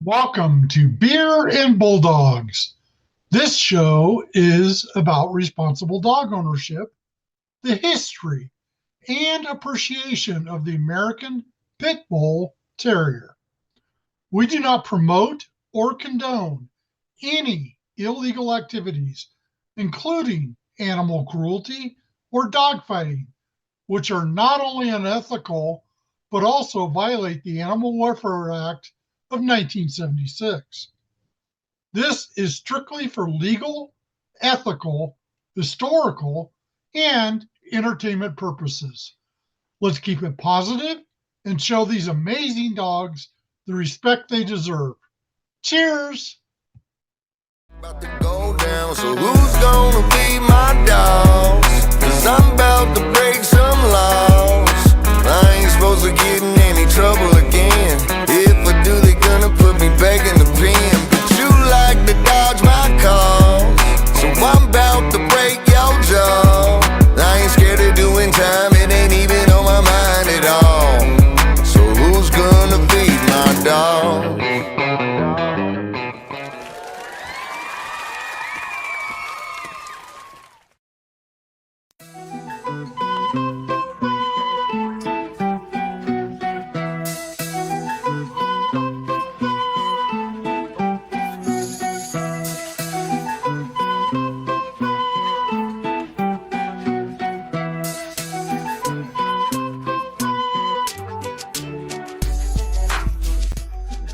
Welcome to Beer and Bulldogs. This show is about responsible dog ownership, the history, and appreciation of the American Pit Bull Terrier. We do not promote or condone any illegal activities, including animal cruelty or dogfighting, which are not only unethical, but also violate the Animal Welfare Act of 1976. This is strictly for legal, ethical, historical, and entertainment purposes. Let's keep it positive and show these amazing dogs the respect they deserve. Cheers! About to go down, so who's gonna be my dogs? Cause I'm about to break some laws. I ain't supposed to get in any trouble again. If I do, they gonna put me back in the pen. But you like to dodge my calls, so I'm about to break your jaw. I ain't scared of doing time, it ain't even on my mind at all. So who's gonna feed my dog?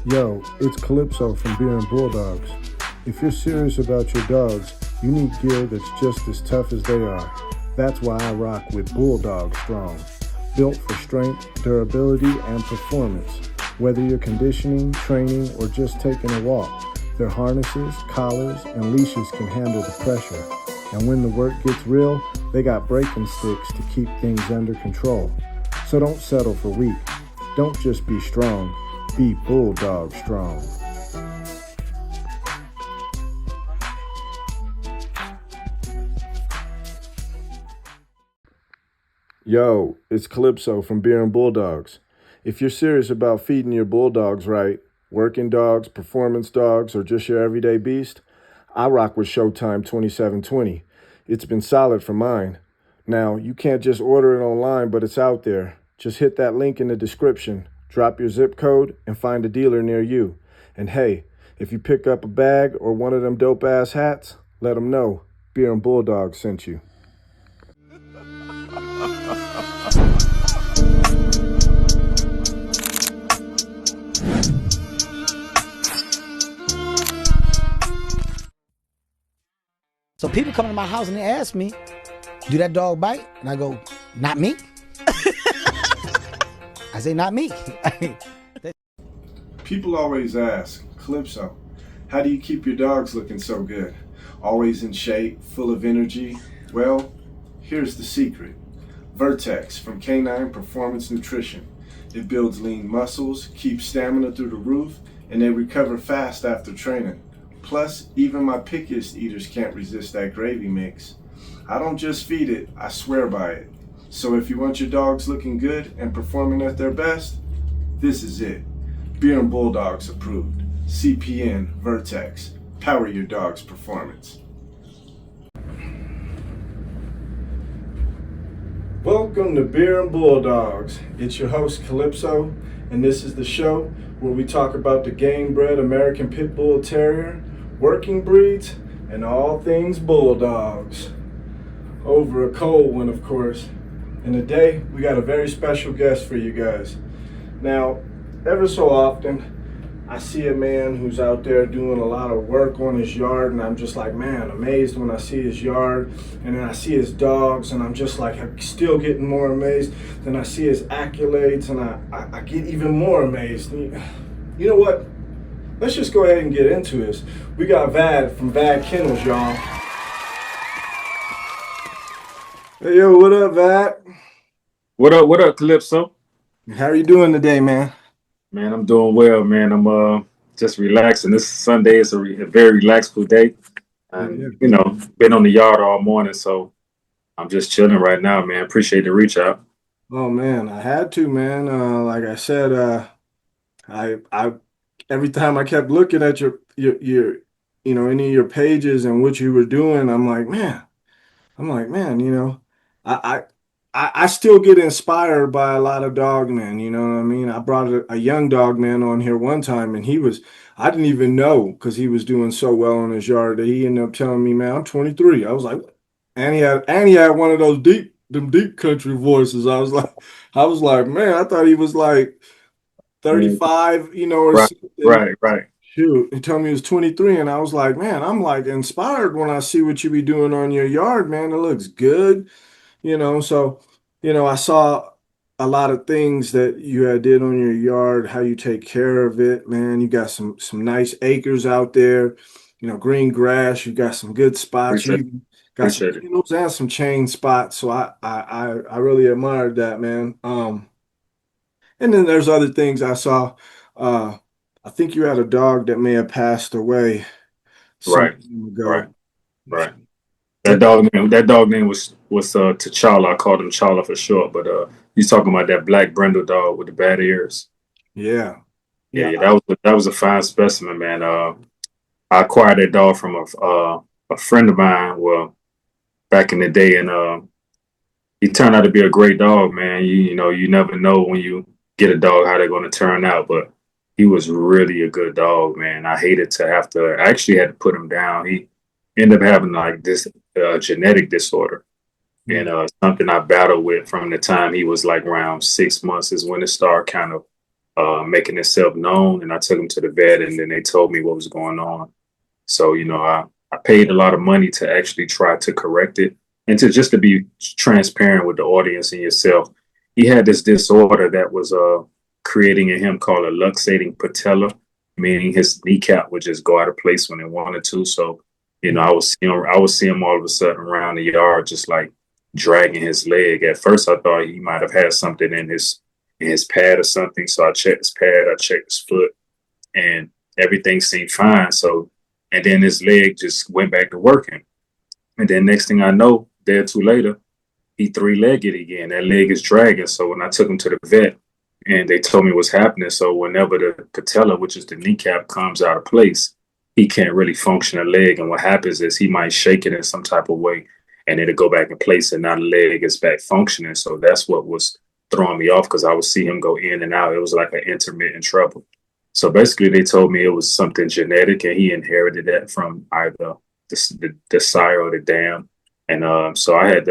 Yo, it's Calypso from Beer and Bulldogs. If you're serious about your dogs, you need gear that's just as tough as they are. That's why I rock with Bulldog Strong. Built for strength, durability, and performance. Whether you're conditioning, training, or just taking a walk, their harnesses, collars, and leashes can handle the pressure. And when the work gets real, they got braking sticks to keep things under control. So don't settle for weak. Don't just be strong. Be Bulldog Strong. Yo, it's Calypso from Beer and Bulldogs. If you're serious about feeding your bulldogs right, working dogs, performance dogs, or just your everyday beast, I rock with Showtime 2720. It's been solid for mine. Now, you can't just order it online, but it's out there. Just hit that link in the description. Drop your zip code and find a dealer near you. And hey, if you pick up a bag or one of them dope ass hats, let them know Beer and Bulldog sent you. So people come to my house and they ask me, do that dog bite? And I go, not me. I say, not me. People always ask, Calypso, how do you keep your dogs looking so good? Always in shape, full of energy? Well, here's the secret. Vertex from Canine Performance Nutrition. It builds lean muscles, keeps stamina through the roof, and they recover fast after training. Plus, even my pickiest eaters can't resist that gravy mix. I don't just feed it, I swear by it. So if you want your dogs looking good and performing at their best, this is it. Beer and Bulldogs approved. CPN Vertex. Power your dog's performance. Welcome to Beer and Bulldogs. It's your host Calypso, and this is the show where we talk about the game-bred American Pit Bull Terrier, working breeds, and all things Bulldogs. Over a cold one, of course. And today, we got a very special guest for you guys. Now, ever so often, I see a man who's out there doing a lot of work on his yard, and I'm just like, man, amazed when I see his yard. And then I see his dogs, and I'm just like, I'm still getting more amazed. Then I see his accolades, and I get even more amazed. You know what? Let's just go ahead and get into this. We got Vad from Vad Kennels, y'all. Hey, yo, what up, Vad? What up, Calypso? How are you doing today, man? Man, I'm doing well, man. I'm just relaxing. This Sunday is a very relaxful day. And, been on the yard all morning, so I'm just chilling right now, man. Appreciate the reach out. Oh man, I had to, man. Like I said, I every time I kept looking at your any of your pages and what you were doing, I'm like, man, I, I still get inspired by a lot of dog men. You know what I mean? I brought a young dog man on here one time, and I didn't even know because he was doing so well in his yard that he ended up telling me, man, I'm 23. I was like, and he had one of those deep country voices. I was like, man, I thought he was like 35, or Right, something. right, right. Shoot, he told me he was 23, and I was like, man, I'm like inspired when I see what you be doing on your yard, man. It looks good, So, I saw a lot of things that you had did on your yard, how you take care of it, man. You got some nice acres out there, green grass. You got some good spots. You Appreciate it. even got some Appreciate it. kennels and some chain spots. So I really admired that, man. And then there's other things I saw. Uh, I think you had a dog that may have passed away some Right, time right, ago. right. What? That dog name was T'Challa. I called him Chala for short, but he's talking about that black brindle dog with the bad ears. Yeah, Yeah, yeah, yeah, that was a fine specimen, man. I acquired that dog from a friend of mine, well, back in the day, and he turned out to be a great dog, man. You never know when you get a dog how they're going to turn out, but he was really a good dog, man. I actually had to put him down. He ended up having like this genetic disorder, and mm, something I battled with from the time he was like around 6 months is when it started kind of making itself known. And I took him to the vet, and then they told me what was going on. So, I paid a lot of money to actually try to correct it and to be transparent with the audience and yourself. He had this disorder that was creating in him called a luxating patella, meaning his kneecap would just go out of place when it wanted to. So, mm, I would see him all of a sudden around the yard, just like dragging his leg. At first, I thought he might have had something in his pad or something. So I checked his pad, I checked his foot, and everything seemed fine. So, and then his leg just went back to working. And then next thing I know, a day or two later, he three-legged again. That leg is dragging. So when I took him to the vet, and they told me what's happening, so whenever the patella, which is the kneecap, comes out of place, he can't really function a leg. And what happens is he might shake it in some type of way, and it'll go back in place, and now the leg is back functioning. So that's what was throwing me off, because I would see him go in and out. It was like an intermittent trouble. So basically, they told me it was something genetic, and he inherited that from either the sire or the dam. And so I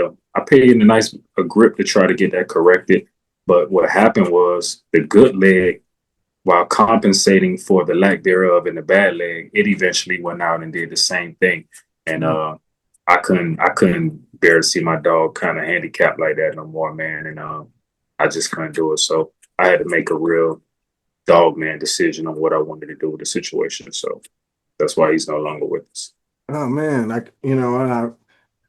paid in a grip to try to get that corrected. But what happened was the good leg, while compensating for the lack thereof in the bad leg, it eventually went out and did the same thing. And mm. I couldn't bear to see my dog kind of handicapped like that no more, man. And I just couldn't do it. So I had to make a real dog man decision on what I wanted to do with the situation. So that's why he's no longer with us. Oh man, and I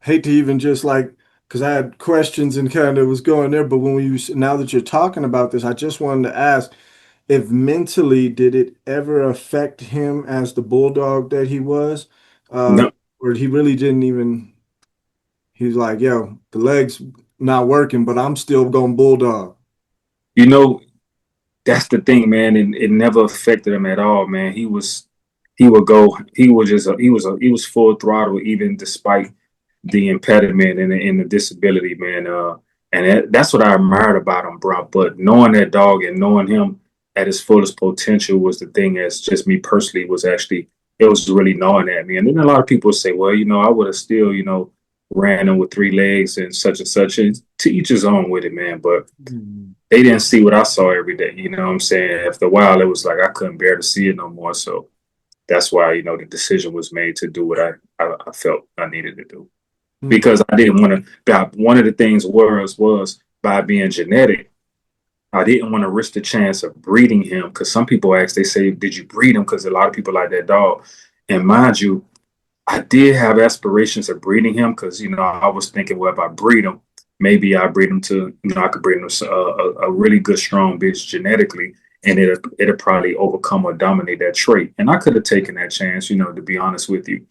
hate to even just like, because I had questions and kind of was going there, but now that you're talking about this, I just wanted to ask if mentally did it ever affect him as the bulldog that he was, uh, No, or he really didn't even. He's like, yo, the leg's not working, but I'm still going bulldog. you know, that's the thing, man. It never affected him at all, man. He would go, he was full throttle, even despite the impediment and the disability, man. And that's what I admired about him, bro. But knowing that dog and knowing him at his fullest potential was the thing. As just me personally was actually, it was really gnawing at me. And then a lot of people say, well, I would have still, ran him with three legs and such and such. And to each his own with it, man. But Mm. they didn't see what I saw every day. You know what I'm saying? After a while, it was like I couldn't bear to see it no more. So that's why, the decision was made to do what I felt I needed to do, Mm. because I didn't want to. One of the things was by being genetic, I didn't want to risk the chance of breeding him, because some people ask, they say, "Did you breed him?" Because a lot of people like that dog, and mind you, I did have aspirations of breeding him, because I was thinking, well, if I breed him, maybe I breed him to I could breed him a really good strong bitch genetically, and it'll probably overcome or dominate that trait. And I could have taken that chance, to be honest with you,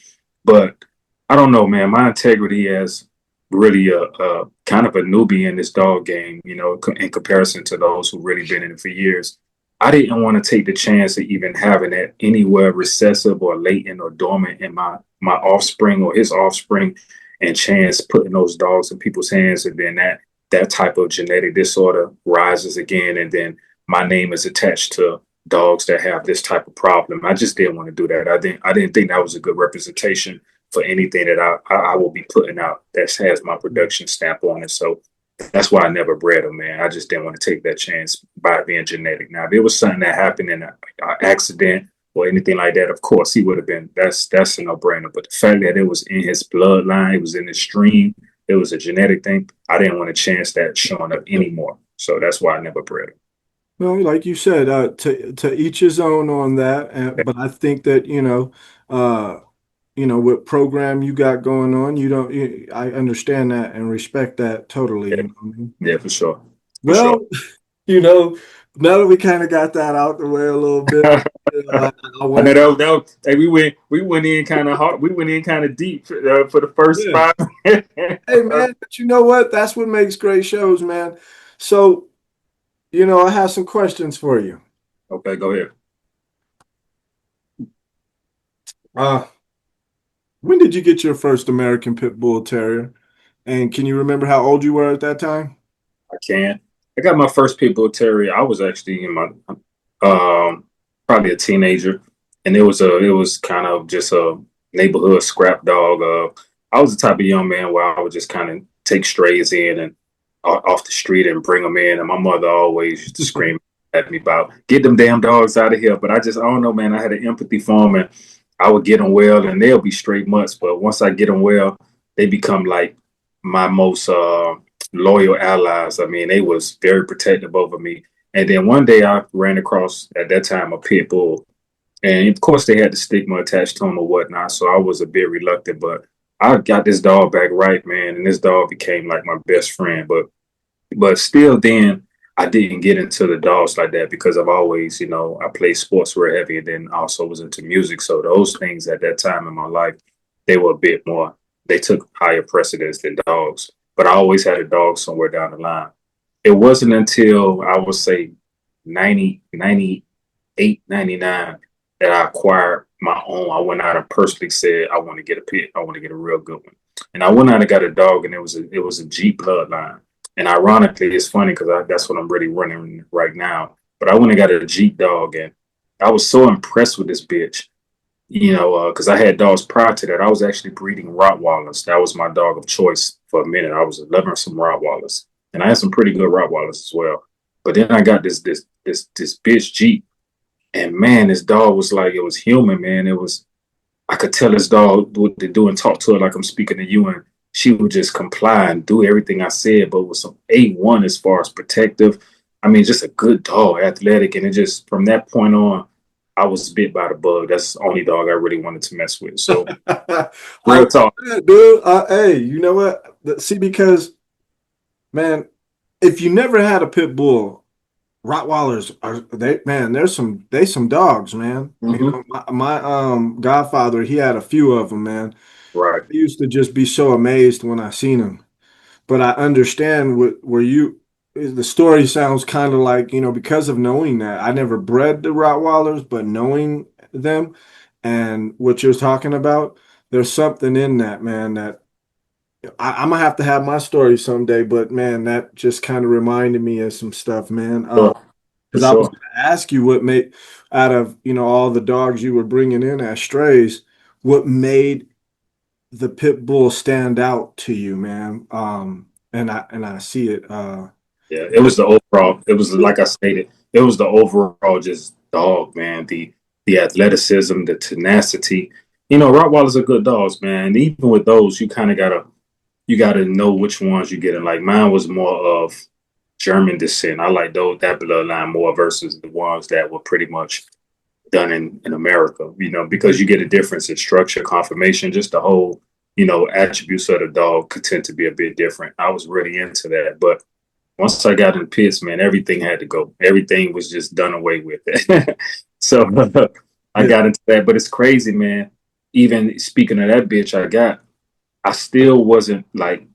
but I don't know, man. My integrity as really a kind of a newbie in this dog game, in comparison to those who really been in it for years. I didn't want to take the chance of even having that anywhere recessive or latent or dormant in my offspring or his offspring, and chance putting those dogs in people's hands, and then that type of genetic disorder rises again, and then my name is attached to dogs that have this type of problem. I just didn't want to do that. I didn't think that was a good representation for anything that I will be putting out that has my production stamp on it. So that's why I never bred him, man. I just didn't want to take that chance by it being genetic. Now, if it was something that happened in an accident or anything like that, of course he would have been. That's a no brainer. But the fact that it was in his bloodline, it was in his stream, it was a genetic thing. I didn't want to chance that showing up anymore. So that's why I never bred him. Well, like you said, to each his own on that. But I think that what program you got going on, I understand that and respect that totally. Yeah, You know what I mean? yeah, for sure. Well, now that we kind of got that out the way a little bit, I I know that hey, we went in kind of hard. We went in kind of deep for the first Yeah. 5. Hey, man, but you know what? That's what makes great shows, man. So, I have some questions for you. Okay, go ahead. When did you get your first American Pit Bull Terrier? And can you remember how old you were at that time? I can. I got my first pit bull terrier. I was actually in my probably a teenager, and it was kind of just a neighborhood scrap dog. I was the type of young man where I would just kind of take strays in and off the street and bring them in, and my mother always used to scream at me about get them damn dogs out of here. But I don't know, man. I had an empathy for them, and I would get them well, and they'll be straight mutts. But once I get them well, they become like my most loyal allies. I mean, they was very protective over me. And then one day I ran across, at that time, a pit bull. And of course they had the stigma attached to them or whatnot. So I was a bit reluctant, but I got this dog back right, man. And this dog became like my best friend. But still then I didn't get into the dogs like that because I've always, I played sports real heavy and then also was into music. So those things at that time in my life, they were a bit more, they took higher precedence than dogs. But I always had a dog somewhere down the line. It wasn't until I would say 90, 98, 99 that I acquired my own. I went out and personally said, I want to get a pit. I want to get a real good one. And I went out and got a dog, and it was a Jeep bloodline. And ironically, it's funny because that's what I'm really running right now. But I went and got a Jeep dog, and I was so impressed with this bitch. Because I had dogs prior to that. I was actually breeding Rottweilers. That was my dog of choice for a minute. I was loving some Rottweilers, and I had some pretty good Rottweilers as well. But then I got this bitch Jeep, and man, this dog was like, it was human, man. I could tell this dog what to do and talk to her like I'm speaking to you, and she would just comply and do everything I said, but with some A1 as far as protective. I mean, just a good dog, athletic, and it just from that point on, I was bit by the bug. That's the only dog I really wanted to mess with. So, real talk, dude. Hey, you know what? See, because man, if you never had a pit bull, Rottweilers there's some dogs, man. Mm-hmm. My godfather, he had a few of them, man. Right. I used to just be so amazed when I seen them. But I understand the story sounds kind of like, because of knowing that. I never bred the Rottweilers, but knowing them and what you're talking about, there's something in that, man, that I'm going to have my story someday. But, man, that just kind of reminded me of some stuff, man. Because I was going to ask you what made, out of, all the dogs you were bringing in as strays, what made the pit bull stand out to you, man. And I see it. Yeah, it was the overall. It was like I stated. It was the overall just dog, man. The athleticism, the tenacity. Rottweilers are good dogs, man. And even with those, you kind of gotta know which ones you're getting. Like mine was more of German descent. I like that bloodline more versus the ones that were pretty much done in America. Because you get a difference in structure, conformation, just the whole attributes of the dog could tend to be a bit different. I was really into that, but once I got in pits, man, everything had to go. Everything was just done away with. So I got into that. But it's crazy, man. Even speaking of that bitch I still wasn't like,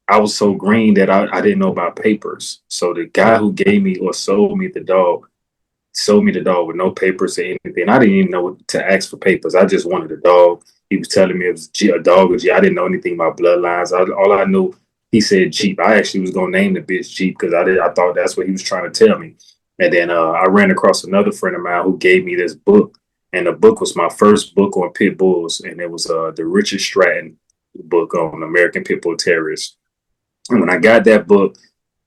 I was so green that I didn't know about papers. So the guy who gave me or sold me the dog sold me the dog with no papers or anything. I didn't even know what to ask for papers. I just wanted a dog. He was telling me it was a dog or G. I didn't know anything about bloodlines. All I knew, he said Jeep. I actually was gonna name the bitch Jeep because I thought that's what he was trying to tell me. And then I ran across another friend of mine who gave me this book, and the book was my first book on pit bulls, and it was the Richard Stratton book on American Pit Bull Terriers. And when I got that book,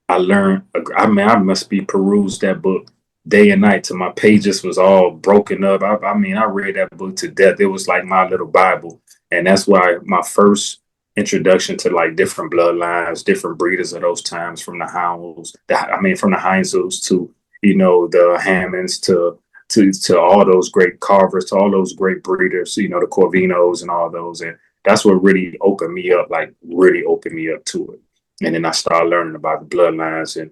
I learned. I mean, I must be perused that book day and night till my pages was all broken up. I mean, I read that book to death. It was like my little Bible, and that's why my first introduction to like different bloodlines, different breeders of those times, from the hounds, from the Heinzels to the Hammonds to all those great carvers, to all those great breeders, the Corvinos and all those, and that's what really opened me up, to it. And then I started learning about the bloodlines,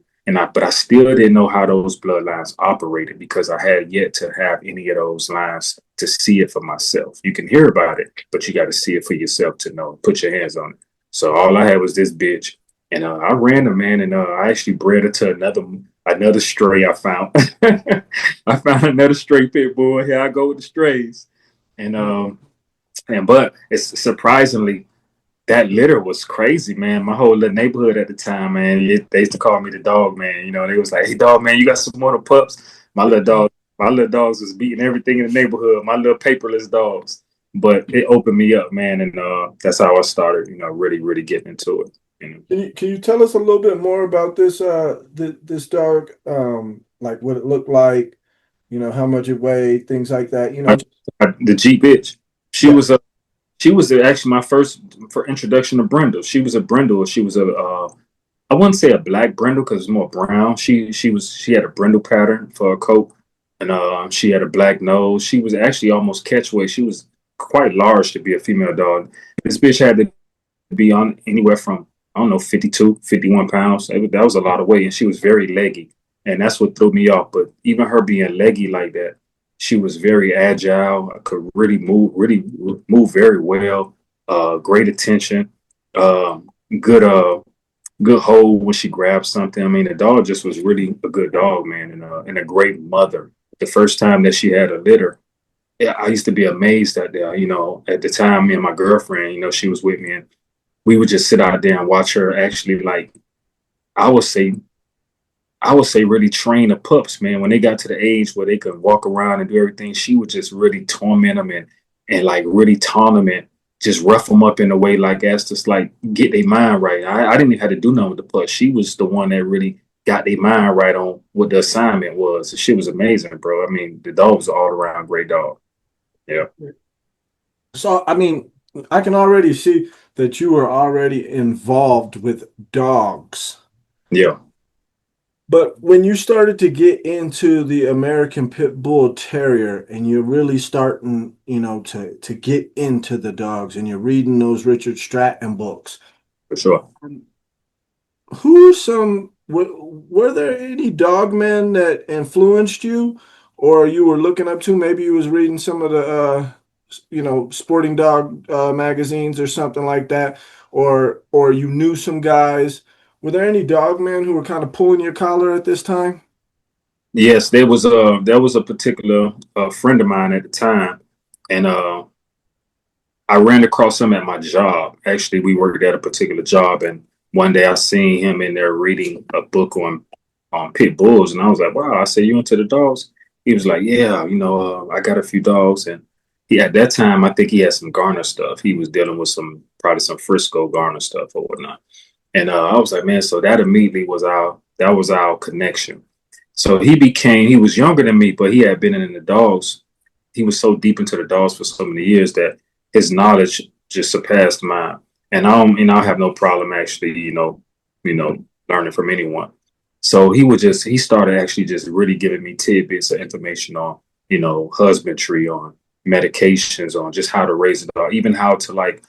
but I still didn't know how those bloodlines operated because I had yet to have any of those lines to see it for myself. You can hear about it, but you got to see it for yourself to know. Put your hands on it. So all I had was this bitch, and I ran her, man, and I actually bred her to another stray I found. I found another stray pit bull. Here I go with the strays, but it's surprisingly. That litter was crazy, man. My whole little neighborhood at the time, man, they used to call me the dog man. They was like, "Hey, dog man, you got some more of the pups?" My little dogs was beating everything in the neighborhood. My little paperless dogs. But it opened me up, man, and that's how I started, really, really getting into it. Can you tell us a little bit more about this this dog? Like what it looked like, how much it weighed, things like that. The Jeep bitch. She was actually my first for introduction to brindle. She was a brindle. She was I wouldn't say a black brindle because it's more brown. She had a brindle pattern for a coat, and she had a black nose. She was actually almost catch weight. She was quite large to be a female dog. This bitch had to be on anywhere from 52, 51 pounds. That was a lot of weight, and she was very leggy, and that's what threw me off. But even her being leggy like that, she was very agile, could really move very well, great attention, good hold when she grabbed something. I mean, the dog just was really a good dog, man, and a great mother. The first time that she had a litter, I used to be amazed at that. At the time, me and my girlfriend, she was with me, and we would just sit out there and watch her actually, like, I would say really train the pups, man. When they got to the age where they could walk around and do everything, she would just really torment them and like really taunt them and just rough them up in a way like that's just like get their mind right. I didn't even have to do nothing with the pups. She was the one that really got their mind right on what the assignment was. The shit was amazing, bro. I mean, the dog was an all around great dog. Yeah. So, I mean, I can already see that you were already involved with dogs. Yeah. But when you started to get into the American Pit Bull Terrier and you're really starting, to get into the dogs and you're reading those Richard Stratton books. For sure. Were there any dogmen that influenced you or you were looking up to? Maybe you was reading some of the, sporting dog magazines or something like that, or you knew some guys. Were there any dogmen who were kind of pulling your collar at this time? Yes, there was a particular friend of mine at the time, and I ran across him at my job. Actually, we worked at a particular job, and one day I seen him in there reading a book on pit bulls, and I was like, "Wow!" I said, "You into the dogs?" He was like, "Yeah, I got a few dogs," and at that time I think he had some Garner stuff. He was dealing with probably some Frisco Garner stuff or whatnot. And I was like, man, so that immediately was our connection. So he was younger than me, but he had been in the dogs. He was so deep into the dogs for so many years that his knowledge just surpassed mine. And I have no problem actually, learning from anyone. So he started actually just really giving me tidbits of information on, husbandry, on medications, on just how to raise a dog, even how to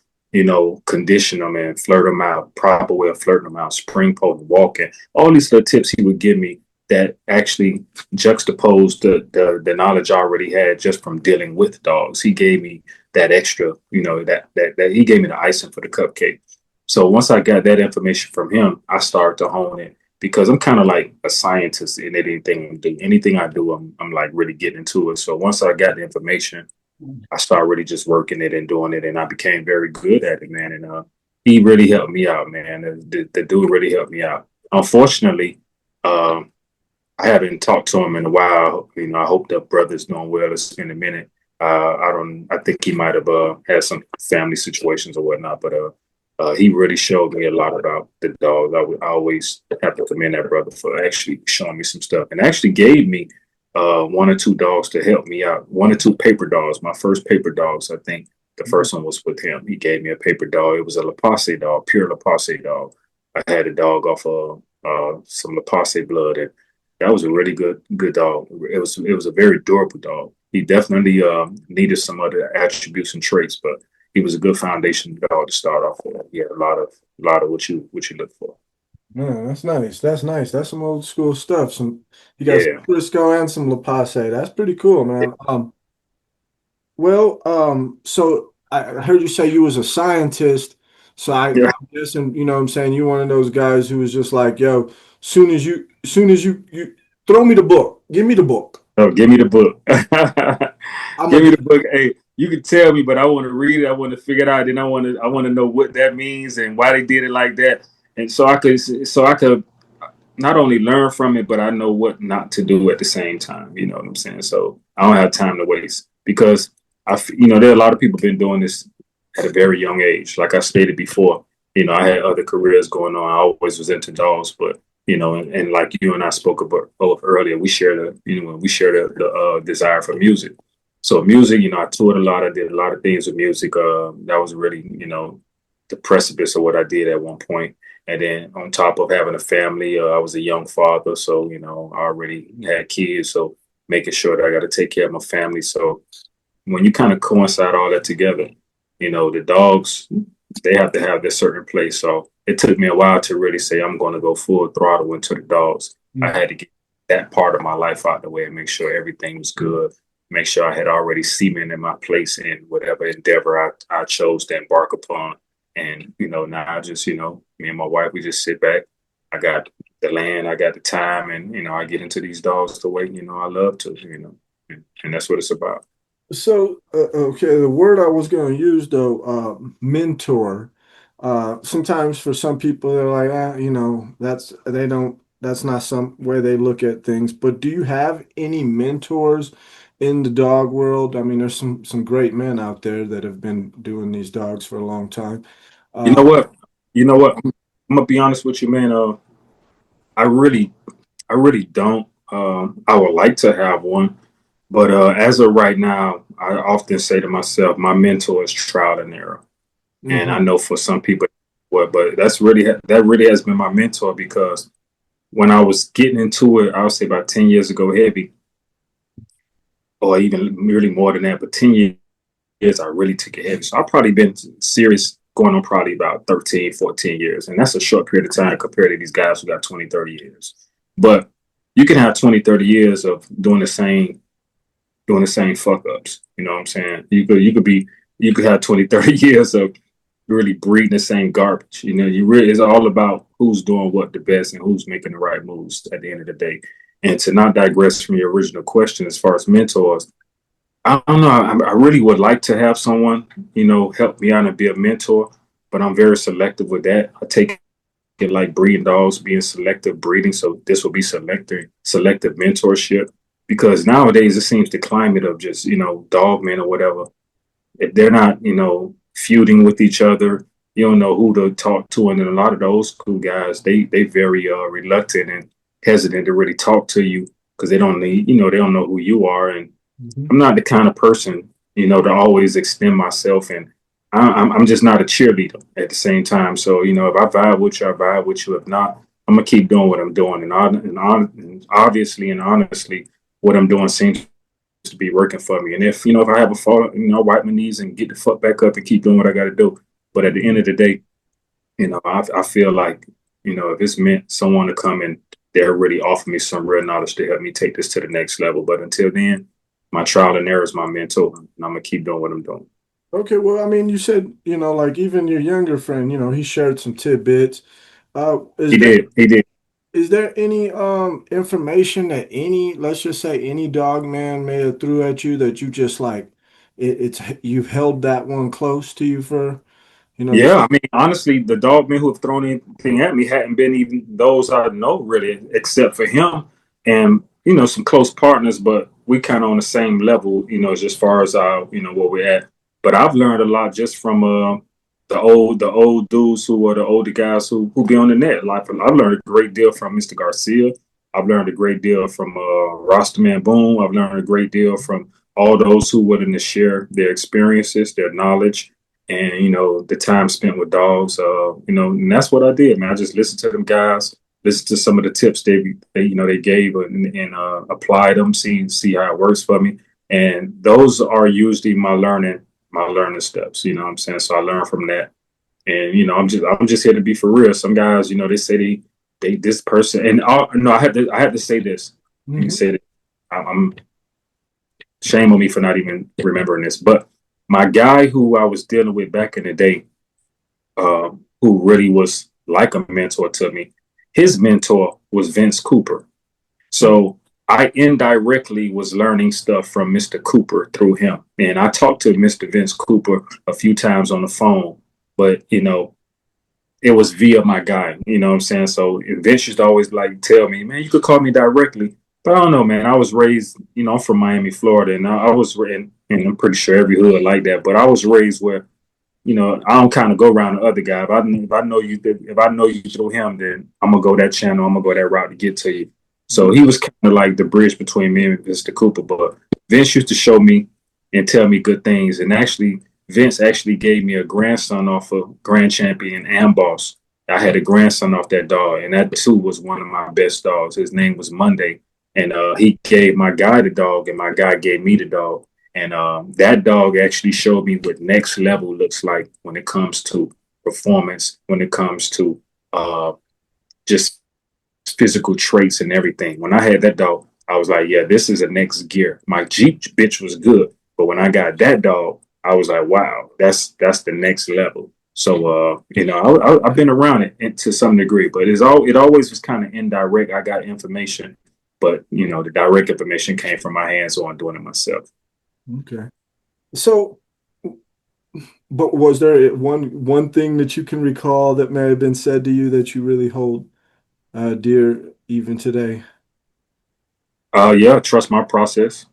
condition them and flirt them out, proper way of flirting them out, spring potent, walking, all these little tips he would give me that actually juxtaposed the knowledge I already had just from dealing with dogs. He gave me that extra, that he gave me the icing for the cupcake. So once I got that information from him, I started to hone it because I'm kind of like a scientist in anything I do, I'm like really getting into it. So once I got the information, I started really just working it and doing it, and I became very good at it, man. And he really helped me out, man. The dude really helped me out. Unfortunately, um, I haven't talked to him in a while. You know, I hope the brother's doing well. It's been a minute. I think he might have had some family situations or whatnot, but he really showed me a lot about the dog. I always have to commend that brother for actually showing me some stuff, and actually gave me one or two dogs to help me out. One or two paper dogs. My first paper dogs, I think the first one was with him. He gave me a paper dog. It was a Lapasse dog, pure Lapasse dog. I had a dog off of some Lapasse blood, and that was a really good dog. It was a very durable dog. He definitely needed some other attributes and traits, but he was a good foundation dog to start off with. He had a lot of what you look for. Man, that's nice. That's nice. That's some old school stuff. You got some Frisco and some LaPasse. That's pretty cool, man. So I heard you say you was a scientist. So I'm guessing, you know what I'm saying, you're one of those guys who was just like, yo, soon as you throw me the book, give me the book. Oh, give me the book. Give me the book. Hey, you can tell me, but I want to read it. I want to figure it out. Then I want to know what that means and why they did it like that. And so I could not only learn from it, but I know what not to do at the same time. You know what I'm saying? So I don't have time to waste, because there are a lot of people been doing this at a very young age. Like I stated before, I had other careers going on. I always was into dogs, but and like you and I spoke about earlier, we share the desire for music. So music, I toured a lot. I did a lot of things with music. That was really, the precipice of what I did at one point. And then on top of having a family, I was a young father. So, I already had kids. So making sure that I got to take care of my family. So when you kind of coincide all that together, the dogs, they have to have their certain place. So it took me a while to really say, I'm going to go full throttle into the dogs. I had to get that part of my life out of the way and make sure everything was good. Make sure I had already cemented my place in whatever endeavor I chose to embark upon. And, now I just, me and my wife, we just sit back. I got the land, I got the time, and, I get into these dogs the way, I love to, and that's what it's about. So, okay, the word I was going to use, though, mentor. Sometimes for some people, they're like, that's not some way they look at things. But do you have any mentors in the dog world? I mean, there's some great men out there that have been doing these dogs for a long time. You know what? I'm gonna be honest with you, man. I really don't. I would like to have one, but as of right now, I often say to myself, my mentor is trial and error. Mm-hmm. And I know for some people, but that really has been my mentor, because when I was getting into it, I would say about 10 years ago, heavy, or even really more than that, but 10 years, I really took it heavy. So I've probably been serious going on probably about 13, 14 years. And that's a short period of time compared to these guys who got 20, 30 years. But you can have 20, 30 years of doing the same fuck ups. You know what I'm saying? You could have 20, 30 years of really breeding the same garbage. It's all about who's doing what the best and who's making the right moves at the end of the day. And to not digress from your original question, as far as mentors, I don't know. I really would like to have someone, help me out and be a mentor, but I'm very selective with that. I take it like breeding dogs, being selective breeding. So this will be selective mentorship, because nowadays it seems the climate of just, dog men or whatever, if they're not, feuding with each other, you don't know who to talk to. And then a lot of those cool guys, they very reluctant and hesitant to really talk to you, because they don't know who you are. And I'm not the kind of person, to always extend myself, and I'm just not a cheerleader at the same time. So, if I vibe with you, I vibe with you. If not, I'm gonna keep doing what I'm doing, and obviously and honestly, what I'm doing seems to be working for me. And if I have a fall, I wipe my knees and get the fuck back up and keep doing what I got to do. But at the end of the day, I feel like, if it's meant someone to come and they're really offer me some real knowledge to help me take this to the next level. But until then, my trial and error is my mentor, and I'm gonna keep doing what I'm doing. Okay, well, I mean, you said, like even your younger friend, he shared some tidbits. He did. Is there any information that any, let's just say any dog man may have threw at you that you just like it's you've held that one close to you for, this. Yeah, I mean, honestly, the dog men who have thrown anything at me hadn't been even those I know really, except for him and some close partners. But we kind of on the same level, as far as where we're at. But I've learned a lot just from the old dudes who are the older guys who be on the net. Like I've learned a great deal from Mr. Garcia. I've learned a great deal from Rosterman Boom. I've learned a great deal from all those who willing to share their experiences, their knowledge, and the time spent with dogs. And that's what I did, man. I just listened to them guys, listened to some of the tips they gave and applied them, see how it works for me. And those are usually my learning steps. You know what I'm saying? So I learn from that. And I'm just here to be for real. Some guys, they say they this person, and no, I had to say this. Let me say that I'm shame on me for not even remembering this, but my guy who I was dealing with back in the day, who really was like a mentor to me, his mentor was Vince Cooper. So I indirectly was learning stuff from Mr. Cooper through him. And I talked to Mr. Vince Cooper a few times on the phone, but it was via my guy, you know what I'm saying? So Vince used to always like tell me, man, you could call me directly. But I don't know, man. I was raised, I'm from Miami, Florida, and I was, and I'm pretty sure every hood like that. But I was raised where, I don't kind of go around the other guy. If I know you through him, then I'm gonna go that channel. I'm gonna go that route to get to you. So he was kind of like the bridge between me and Mr. Cooper. But Vince used to show me and tell me good things. And actually, Vince actually gave me a grandson off of Grand Champion and Boss. I had a grandson off that dog, and that too was one of my best dogs. His name was Monday. And he gave my guy the dog, and my guy gave me the dog. And that dog actually showed me what next level looks like when it comes to performance, when it comes to just physical traits and everything. When I had that dog, I was like, yeah, this is a next gear. My Jeep bitch was good, but when I got that dog, I was like, wow, that's the next level. So I've been around it to some degree, but it always was kind of indirect. I got information, but the direct information came from my hands on doing it myself. Okay. So, but was there one thing that you can recall that may have been said to you that you really hold dear even today? Yeah, trust my process.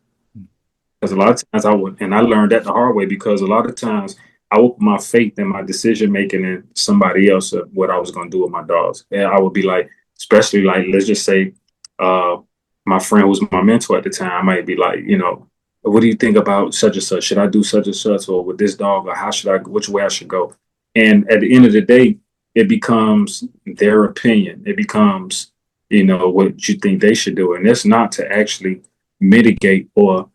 Because a lot of times I learned that the hard way, because a lot of times I would put my faith in my decision making in somebody else of what I was going to do with my dogs. And I would be like, especially like, let's just say, my friend who was my mentor at the time, I might be like, what do you think about such and such? Should I do such and such, or with this dog, or which way I should go? And at the end of the day, it becomes their opinion. It becomes, what you think they should do. And it's not to actually mitigate or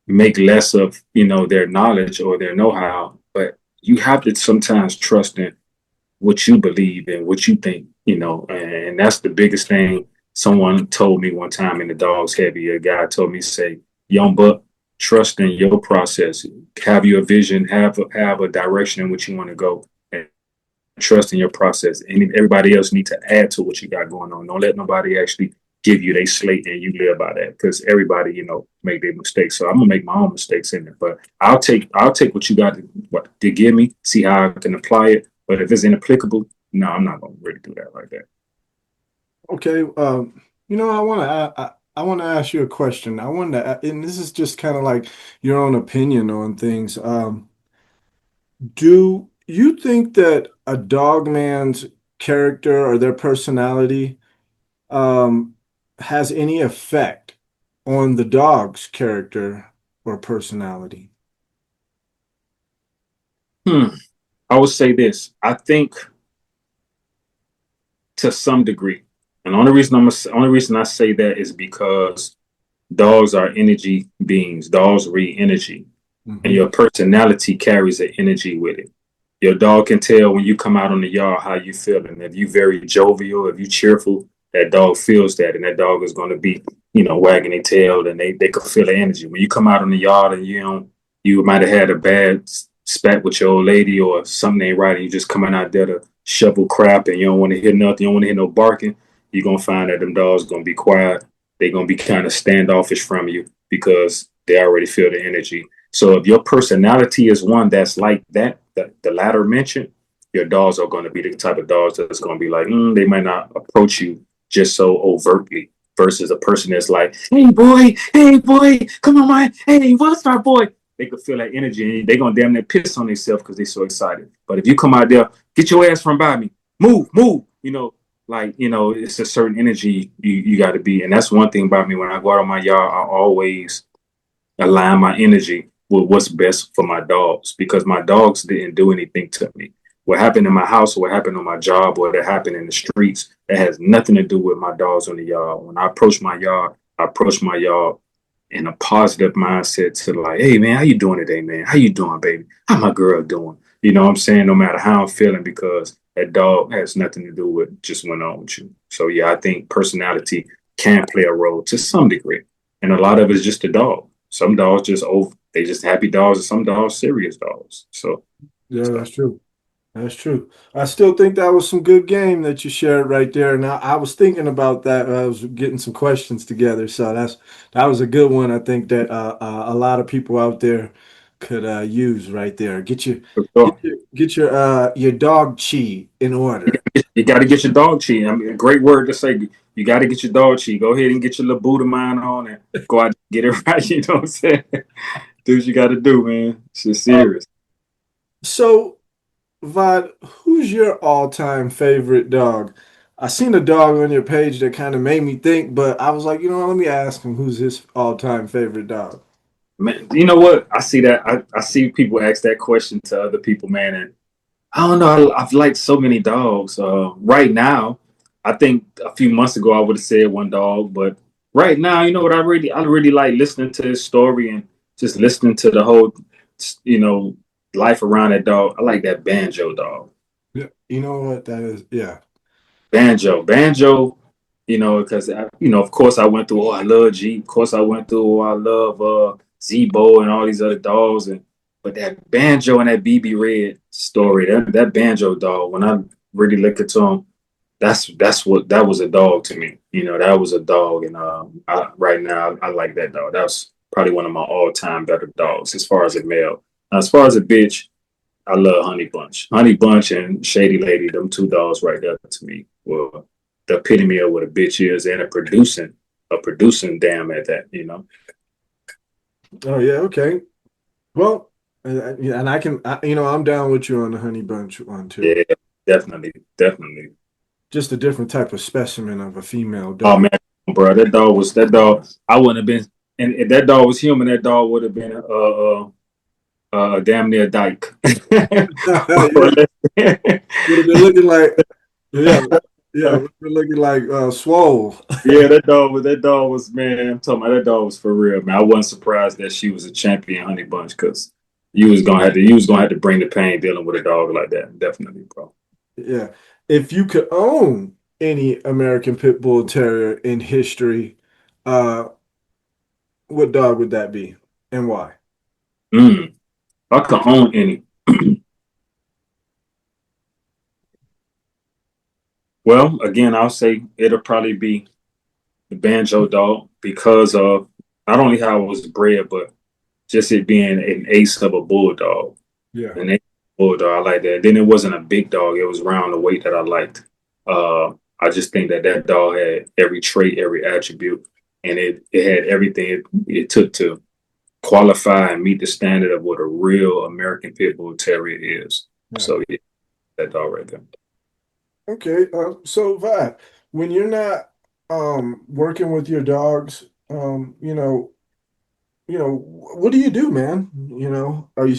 make less of, their knowledge or their know-how, but you have to sometimes trust in what you believe and what you think, and that's the biggest thing. Someone told me one time in the Dogs Heavy, a guy told me, say, young buck, trust in your process, have your vision, have a direction in which you want to go, and trust in your process. And everybody else need to add to what you got going on. Don't let nobody actually give you their slate and you live by that, because everybody, make their mistakes. So I'm gonna make my own mistakes in it, but I'll take what you got to give me, see how I can apply it. But if it's inapplicable, no, I'm not gonna really do that like that. Okay. I want to ask you a question. And this is just kind of like your own opinion on things. Do you think that a dog man's character or their personality has any effect on the dog's character or personality? I would say this. I think to some degree, and the only reason I say that is because dogs are energy beings. Dogs read energy, and your personality carries the energy with it. Your dog can tell when you come out on the yard how you feeling. If you very jovial, if you cheerful, that dog feels that, and that dog is going to be, wagging their tail, and they could feel the energy. When you come out on the yard and you might have had a bad spat with your old lady or something ain't right, and you just coming out there to shovel crap, and you don't want to hear nothing, you don't want to hear no barking. you're gonna find that them dogs gonna be quiet. They're gonna be kind of standoffish from you because they already feel the energy. So if your personality is one that's like that, the latter mentioned, your dogs are going to be the type of dogs that's going to be like, they might not approach you just so overtly versus a person that's like, hey boy, come on, man, hey, what's up, boy? They could feel that energy and they're going to damn near piss on themselves because they're so excited. But if you come out there, get your ass from by me, move, it's a certain energy you got to be. And that's one thing about me. When I go out on my yard, I always align my energy with what's best for my dogs because my dogs didn't do anything to me. What happened in my house or what happened on my job or that happened in the streets, that has nothing to do with my dogs on the yard. When I approach my yard, in a positive mindset to like, hey man, how you doing today, man? How you doing, baby? How my girl doing? You know what I'm saying? No matter how I'm feeling, because that dog has nothing to do with just went on with you. So yeah, I think personality can play a role to some degree. And a lot of it is just the dog. Some dogs they just happy dogs, and some dogs serious dogs. So yeah, that's true. That's true. I still think that was some good game that you shared right there. Now I was thinking about that. I was getting some questions together, so that was a good one. I think that a lot of people out there could use right there. Get your dog chi in order. you got to get your dog cheat. I mean, a great word to say. You got to get your dog cheat. Go ahead and get your little Buddha mind on and go out and get it right. You know what I'm saying? Do what you got to do, man. It's just serious. So, Vad, who's your all-time favorite dog? I seen a dog on your page that kind of made me think, but I was like, let me ask him who's his all-time favorite dog. Man, you know what? I see that. I see people ask that question to other people, man, and I don't know. I've liked so many dogs. Right now, I think a few months ago I would have said one dog, but right now, you know what? I really like listening to his story and just listening to the whole, life around that dog. I like that Banjo dog. Yeah, you know what that is? Yeah. Banjo. Because of course I went through. Oh, I love G. Of course I went through. Oh, I love Zebo and all these other dogs But that Banjo and that BB Red story, that Banjo dog, when I really look at him, that was a dog to me. That was a dog. And right now, I like that dog. That was probably one of my all-time better dogs as far as a male. Now, as far as a bitch, I love Honey Bunch. Honey Bunch and Shady Lady, them two dogs right there to me were the epitome of what a bitch is and a producing damn at that, Oh, yeah, okay. Well, and I'm down with you on the Honey Bunch one too. Yeah, definitely. Just a different type of specimen of a female dog. Oh man, bro, that dog. I wouldn't have been, and if that dog was human, that dog would have been damn near dyke. Would have been looking like, would have been looking like swole. Yeah, that dog was man. I'm talking about that dog was for real, man. I wasn't surprised that she was a champion Honey Bunch because you was gonna have to bring the pain dealing with a dog like that. Definitely, bro. Yeah. If you could own any American Pit Bull Terrier in history, what dog would that be and why? I could own any. Well, again, I'll say it'll probably be the Banjo dog because of not only how it was bred, but just it being an ace of a bulldog. Yeah. An ace of a bulldog, I like that. Then it wasn't a big dog. It was around the weight that I liked. I just think that dog had every trait, every attribute, and it had everything it took to qualify and meet the standard of what a real American Pit Bull Terrier is. Yeah. So yeah, that dog right there. Okay, so Vad, when you're not working with your dogs, what do you do, man? Are you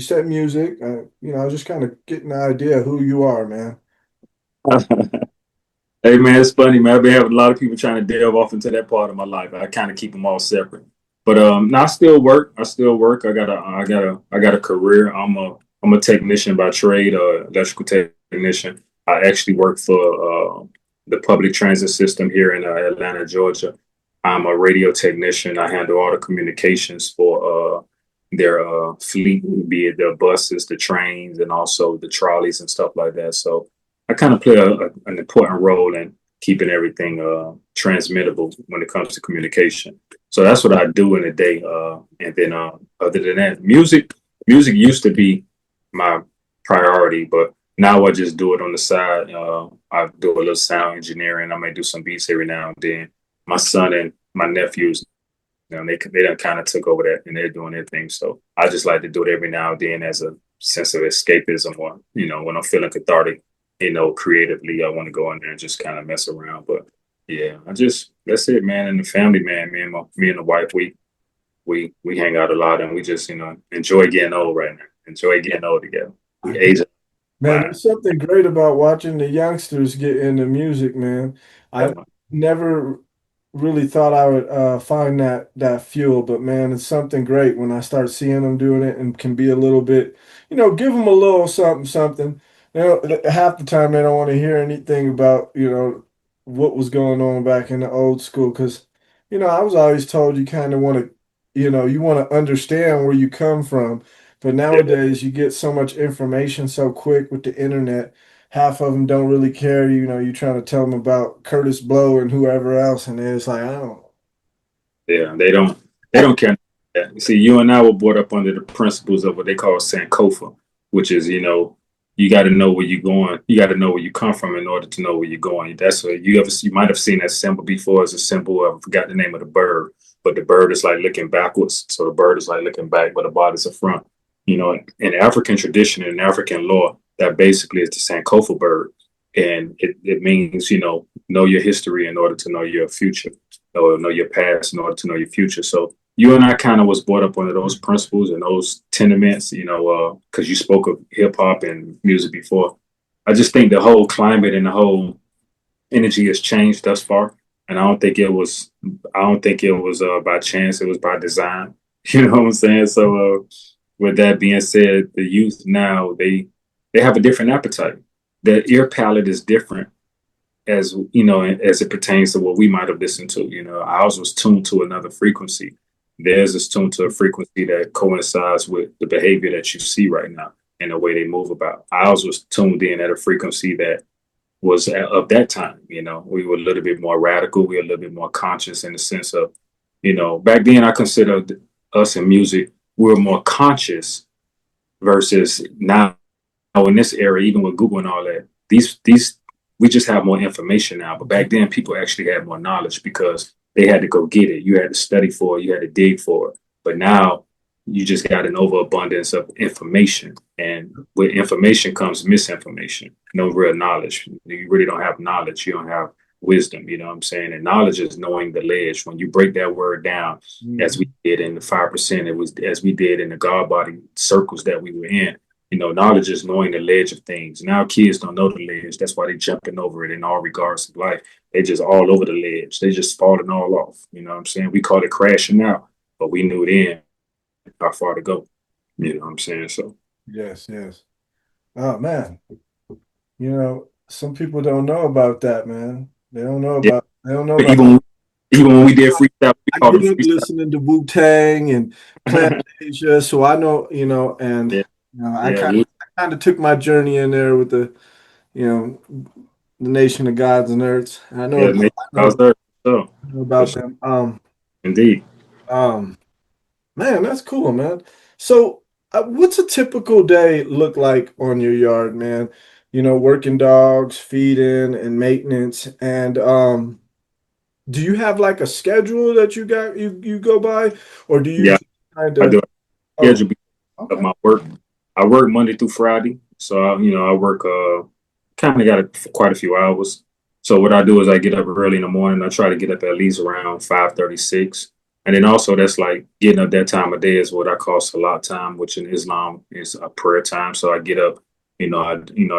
set music? I was just kind of getting an idea of who you are, man. Hey man, it's funny, man. I've been having a lot of people trying to delve off into that part of my life. I kind of keep them all separate. But no, I still work. I got a career. I'm a technician by trade, electrical technician. I actually work for the public transit system here in Atlanta, Georgia. I'm a radio technician. I handle all the communications for their fleet, be it the buses, the trains, and also the trolleys and stuff like that. So I kind of play an important role in keeping everything transmittable when it comes to communication. So that's what I do in a day. And then other than that, music used to be my priority, but now I just do it on the side. I do a little sound engineering. I may do some beats every now and then. My son and my nephews, they done kind of took over that and they're doing their thing. So I just like to do it every now and then as a sense of escapism, or when I'm feeling cathartic, creatively, I want to go in there and just kind of mess around. But yeah, that's it, man. And the family, man, me and the wife, we hang out a lot, and we just enjoy getting old right now. Enjoy getting old together. We age. Man, there's something great about watching the youngsters get into music, man. I never really thought I would find that fuel, but man, it's something great when I start seeing them doing it and can be a little bit, give them a little something. Half the time they don't want to hear anything about, what was going on back in the old school, because, I was always told you kind of want to, you want to understand where you come from. But nowadays you get so much information so quick with the internet. Half of them don't really care. You're trying to tell them about Curtis Blow and whoever else, and it's like, I don't. Yeah, they don't care. You see, you and I were brought up under the principles of what they call Sankofa, which is, you got to know where you're going. You got to know where you come from in order to know where you're going. That's what you might have seen that symbol before as a symbol. I forgot the name of the bird, but the bird is like looking backwards. So the bird is like looking back, but the body's in front. In African tradition and African law, that basically is the Sankofa bird. And it means, know your history in order to know your future, or know your past in order to know your future. So you and I kind of was brought up under those principles and those tenements, because you spoke of hip hop and music before. I just think the whole climate and the whole energy has changed thus far. And I don't think it was by chance. It was by design. You know what I'm saying? So with that being said, the youth now, they have a different appetite. Their ear palette is different as it pertains to what we might have listened to. Ours was tuned to another frequency. Theirs is tuned to a frequency that coincides with the behavior that you see right now and the way they move about. Ours was tuned in at a frequency that was of that time. We were a little bit more radical. We were a little bit more conscious in the sense of, back then I considered us in music, we were more conscious versus now in this era, even with Google and all that, these we just have more information now. But back then people actually had more knowledge because they had to go get it. You had to study for it. You had to dig for it. But now you just got an overabundance of information. And with information comes misinformation, no real knowledge. You really don't have knowledge. You don't have wisdom, you know what I'm saying? And knowledge is knowing the ledge. When you break that word down, as we did in the 5%, it was as we did in the God body circles that we were in. Knowledge is knowing the ledge of things. Now kids don't know the ledge. That's why they're jumping over it in all regards of life. They just all over the ledge. They just falling all off. You know what I'm saying? We call it crashing out, but we knew then how far to go. You know what I'm saying? So yes. Oh man. Some people don't know about that, man. They don't know about even when we did freestyle, I grew up listening to Wu-Tang and Plantasia, so I know, I kind of took my journey in there with the Nation of Gods and Earths. I know about them. Indeed. Man, that's cool, man. So, what's a typical day look like on your yard, man? Working dogs, feeding, and maintenance. And do you have like a schedule that you go by, or do you? Yeah, I do. Schedule of my work. I work Monday through Friday, so I work kind of got quite a few hours. So what I do is I get up early in the morning. I try to get up at least around 5:36, and then also that's like getting up that time of day is what I call salat time, which in Islam is a prayer time. So I get up, I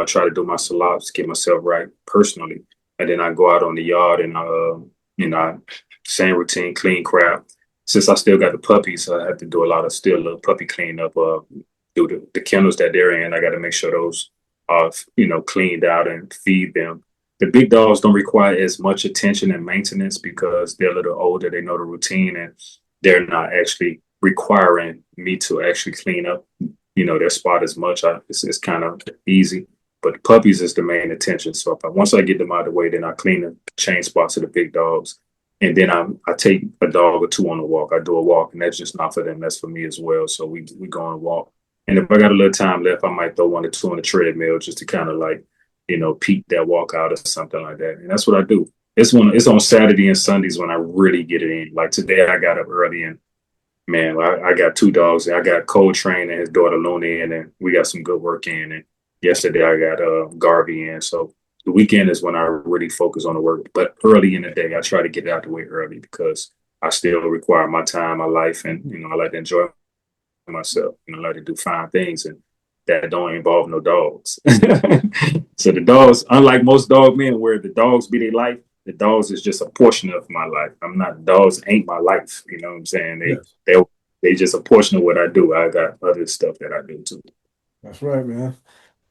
try to do my salats, get myself right personally, and then I go out on the yard and same routine, clean crap. Since I still got the puppies, I have to do a lot of puppy cleanup. Do the kennels that they're in. I got to make sure those are, cleaned out and feed them. The big dogs don't require as much attention and maintenance because they're a little older. They know the routine and they're not actually requiring me to actually clean up, their spot as much. It's kind of easy. But the puppies is the main attention. So once I get them out of the way, then I clean the chain spots of the big dogs. And then I take a dog or two on a walk. I do a walk, and that's just not for them. That's for me as well. So we go on a walk. And if I got a little time left, I might throw 1 or 2 on the treadmill just to kind of like, peak that walk out or something like that. And that's what I do. It's on Saturday and Sundays when I really get it in. Like today, I got up early and man, I got 2 dogs. I got Coltrane and his daughter Luna in, and we got some good work in. And yesterday I got Garvey in. So the weekend is when I really focus on the work. But early in the day, I try to get it out the way early because I still require my time, my life, and I like to enjoy myself. I like to do fine things, and that don't involve no dogs. So the dogs, unlike most dog men, where the dogs be their life, the dogs is just a portion of my life. Dogs ain't my life. You know what I'm saying? They just a portion of what I do. I got other stuff that I do too. That's right, man.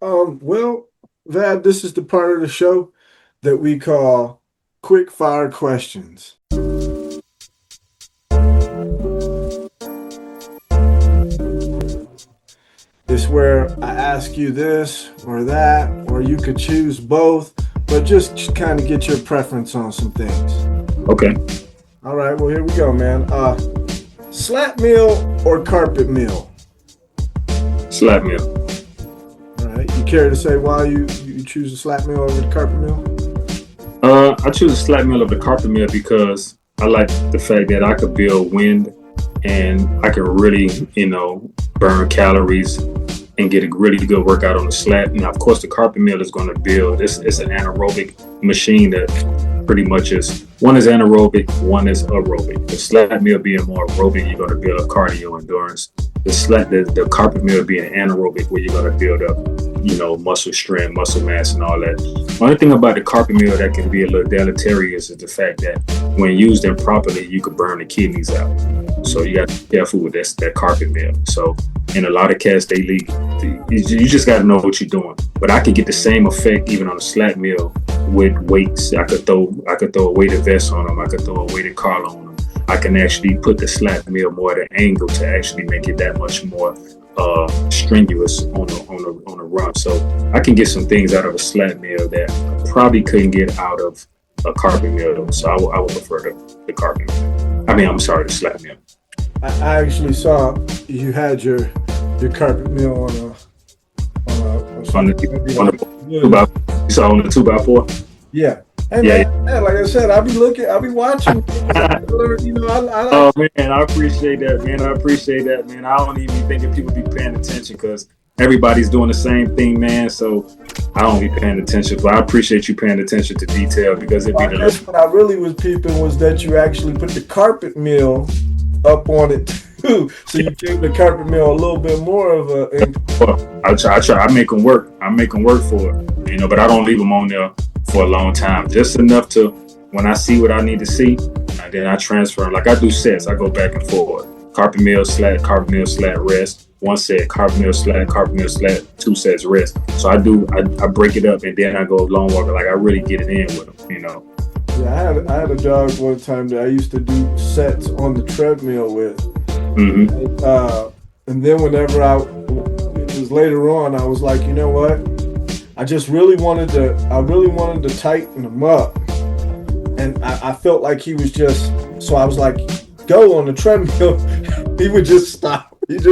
Well, Vad, this is the part of the show that we call quick fire questions. It's where I ask you this or that, or you could choose both, but just kind of get your preference on some things. Okay. All right, well, here we go, man. Slap meal or carpet meal? Slap meal. All right. You care to say why you choose the slap meal over the carpet meal? I choose a slap meal over the carpet meal because I like the fact that I could build wind and I could really, burn calories and get a really good workout on the slat. Now, of course, the carpet meal is going to build. It's an anaerobic machine that pretty much is, one is anaerobic, one is aerobic. The slat meal being more aerobic, you're going to build up cardio endurance. The carpet meal being anaerobic, where you're going to build up, muscle strength, muscle mass, and all that. Only thing about the carpet meal that can be a little deleterious is the fact that when used improperly, you could burn the kidneys out. So you got to be careful with that carpet meal. So in a lot of cats, they leak. You just got to know what you're doing. But I could get the same effect even on a slat meal with weights. I could throw a weighted vest on them. I could throw a weighted collar on them. I can actually put the slat meal more at an angle to actually make it that much more strenuous on the run. So I can get some things out of a slat meal that I probably couldn't get out of a carpet meal. So I would prefer the carpet meal. The slat meal. I actually saw you had your carpet meal on the 2x4. Yeah. Hey, man, like I said, I'll be watching. Oh man, I appreciate that, man. I don't even think if people be paying attention because everybody's doing the same thing, man. So I don't be paying attention, but I appreciate you paying attention to detail because what I really was peeping was that you actually put the carpet meal up on it too, so you gave the carpet meal a little bit more of a. Well, I try. I make them work. For it, but I don't leave them on there for a long time. Just enough to when I see what I need to see, and then I transfer them. Like I do sets. I go back and forth. Carpet meal, slat, rest. 1 set, carpet meal, slat, 2 sets, rest. So I break it up and then I go long walker. Like I really get it in with them, Yeah, I had a dog one time that I used to do sets on the treadmill with. Mm-hmm. And then whenever it was later on, I was like, you know what? I really wanted to tighten him up. And I felt like he was so I was like, go on the treadmill. He would just stop. He'd be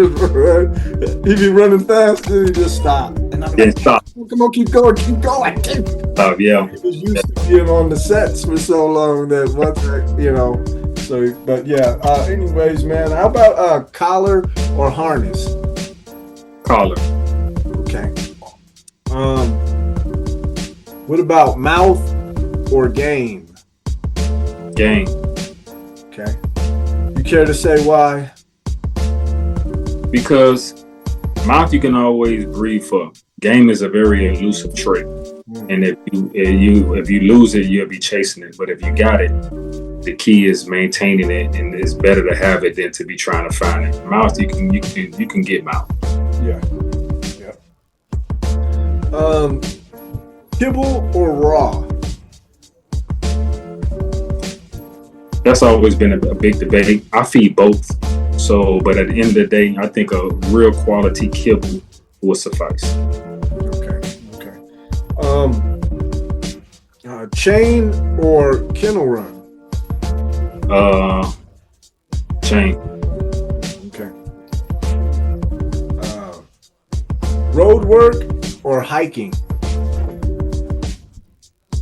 running fast, then he'd just stop. And I'm like, stop. Come on, keep going. Yeah. He was used to being on the sets for so long that So, but yeah. Anyways, man, how about collar or harness? Collar. Okay. What about mouth or game? Game. Okay. You care to say why? Because mouth you can always breathe for. Game is a very elusive trait, and if you lose it, you'll be chasing it. But if you got it, the key is maintaining it, and it's better to have it than to be trying to find it. Mouth you can get mouth. Yeah. Kibble or raw? That's always been a big debate. I feed both. So, but at the end of the day, I think a real quality kibble will suffice. Okay. Chain or kennel run? Chain. Okay. Road work or hiking?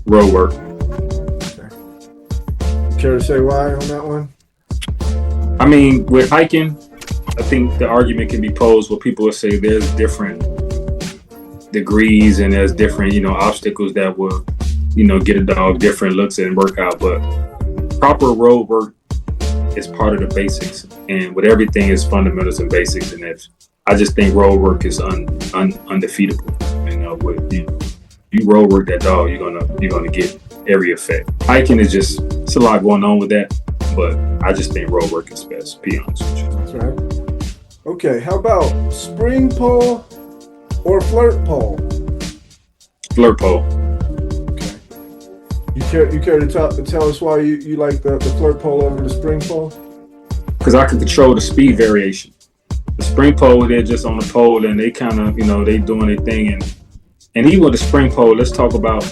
Road work. Okay. Care to say why on that one? I mean, with hiking, I think the argument can be posed where people will say there's different degrees and there's different, obstacles that will, get a dog different looks and work out. But proper road work is part of the basics, and with everything is fundamentals and basics. And I just think road work is undefeatable. With you road work that dog, you're gonna get every effect. Hiking is it's a lot going on with that, but I just think road work is best. Be honest with you. That's right. Okay, how about spring pole or flirt pole? Flirt pole. Okay. You care to tell us why you like the flirt pole over the spring pole? Because I can control the speed variation. The spring pole, they're just on the pole and they kind of, they doing their thing. And even with the spring pole, let's talk about,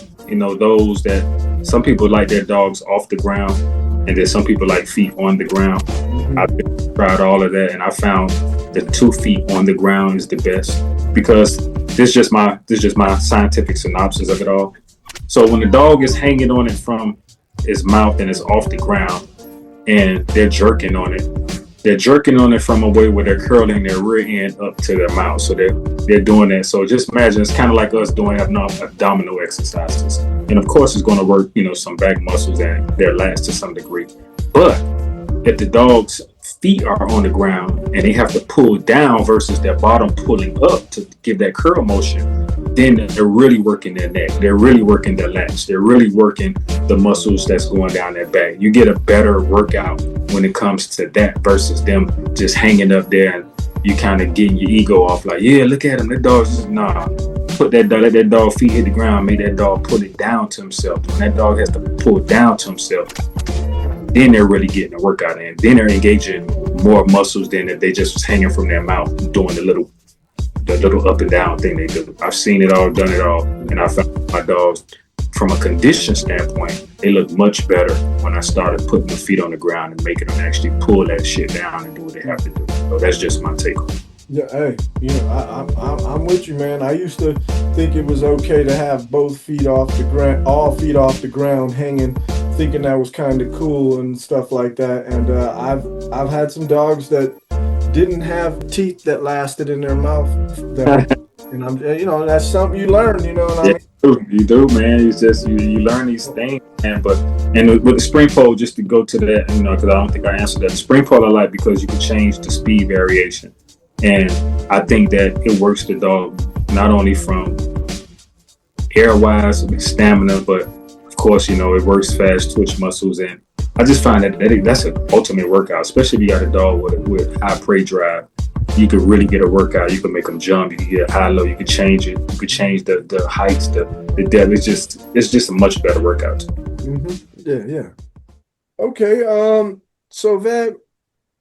those that some people like their dogs off the ground, and then some people like feet on the ground. Mm-hmm. I've tried all of that, and I found the 2 feet on the ground is the best, because this is just my scientific synopsis of it all. So when the dog is hanging on it from its mouth and it's off the ground, and they're jerking on it from a way where they're curling their rear end up to their mouth. So they're doing that. So just imagine it's kind of like us doing abdominal exercises. And of course it's going to work, some back muscles and their lats to some degree. But if the dog's feet are on the ground and they have to pull down versus their bottom pulling up to give that curl motion, then they're really working their neck. They're really working their lats. They're really working the muscles that's going down their back. You get a better workout when it comes to that versus them just hanging up there and you kind of getting your ego off like, yeah, look at him. That dog's just, nah. Let that dog feet hit the ground, make that dog pull it down to himself. When that dog has to pull down to himself, then they're really getting a workout in. Then they're engaging more muscles than if they just was hanging from their mouth doing the little up and down thing they do. I've seen it all, done it all, and I found my dogs, from a condition standpoint, they look much better when I started putting the feet on the ground and making them actually pull that shit down and do what they have to do. So that's just my take on it. Yeah, hey, I'm with you, man. I used to think it was okay to have both feet off the ground, all feet off the ground, hanging, thinking that was kind of cool and stuff like that. And I've had some dogs that didn't have teeth that lasted in their mouth. And that's something you learn. You know what I mean? You do, man. It's just you learn these things, man. And with the spring pole, just to go to that, because I don't think I answered that. The spring pole I like because you can change the speed variation. And I think that it works the dog not only from air-wise, stamina, but of course, it works fast twitch muscles. And I just find that's an ultimate workout, especially if you got a dog with high prey drive. You could really get a workout. You can make them jump. You can get high-low. You can change it. You could change the heights, the depth. It's just a much better workout. Mm-hmm. Yeah. Okay. So Vad,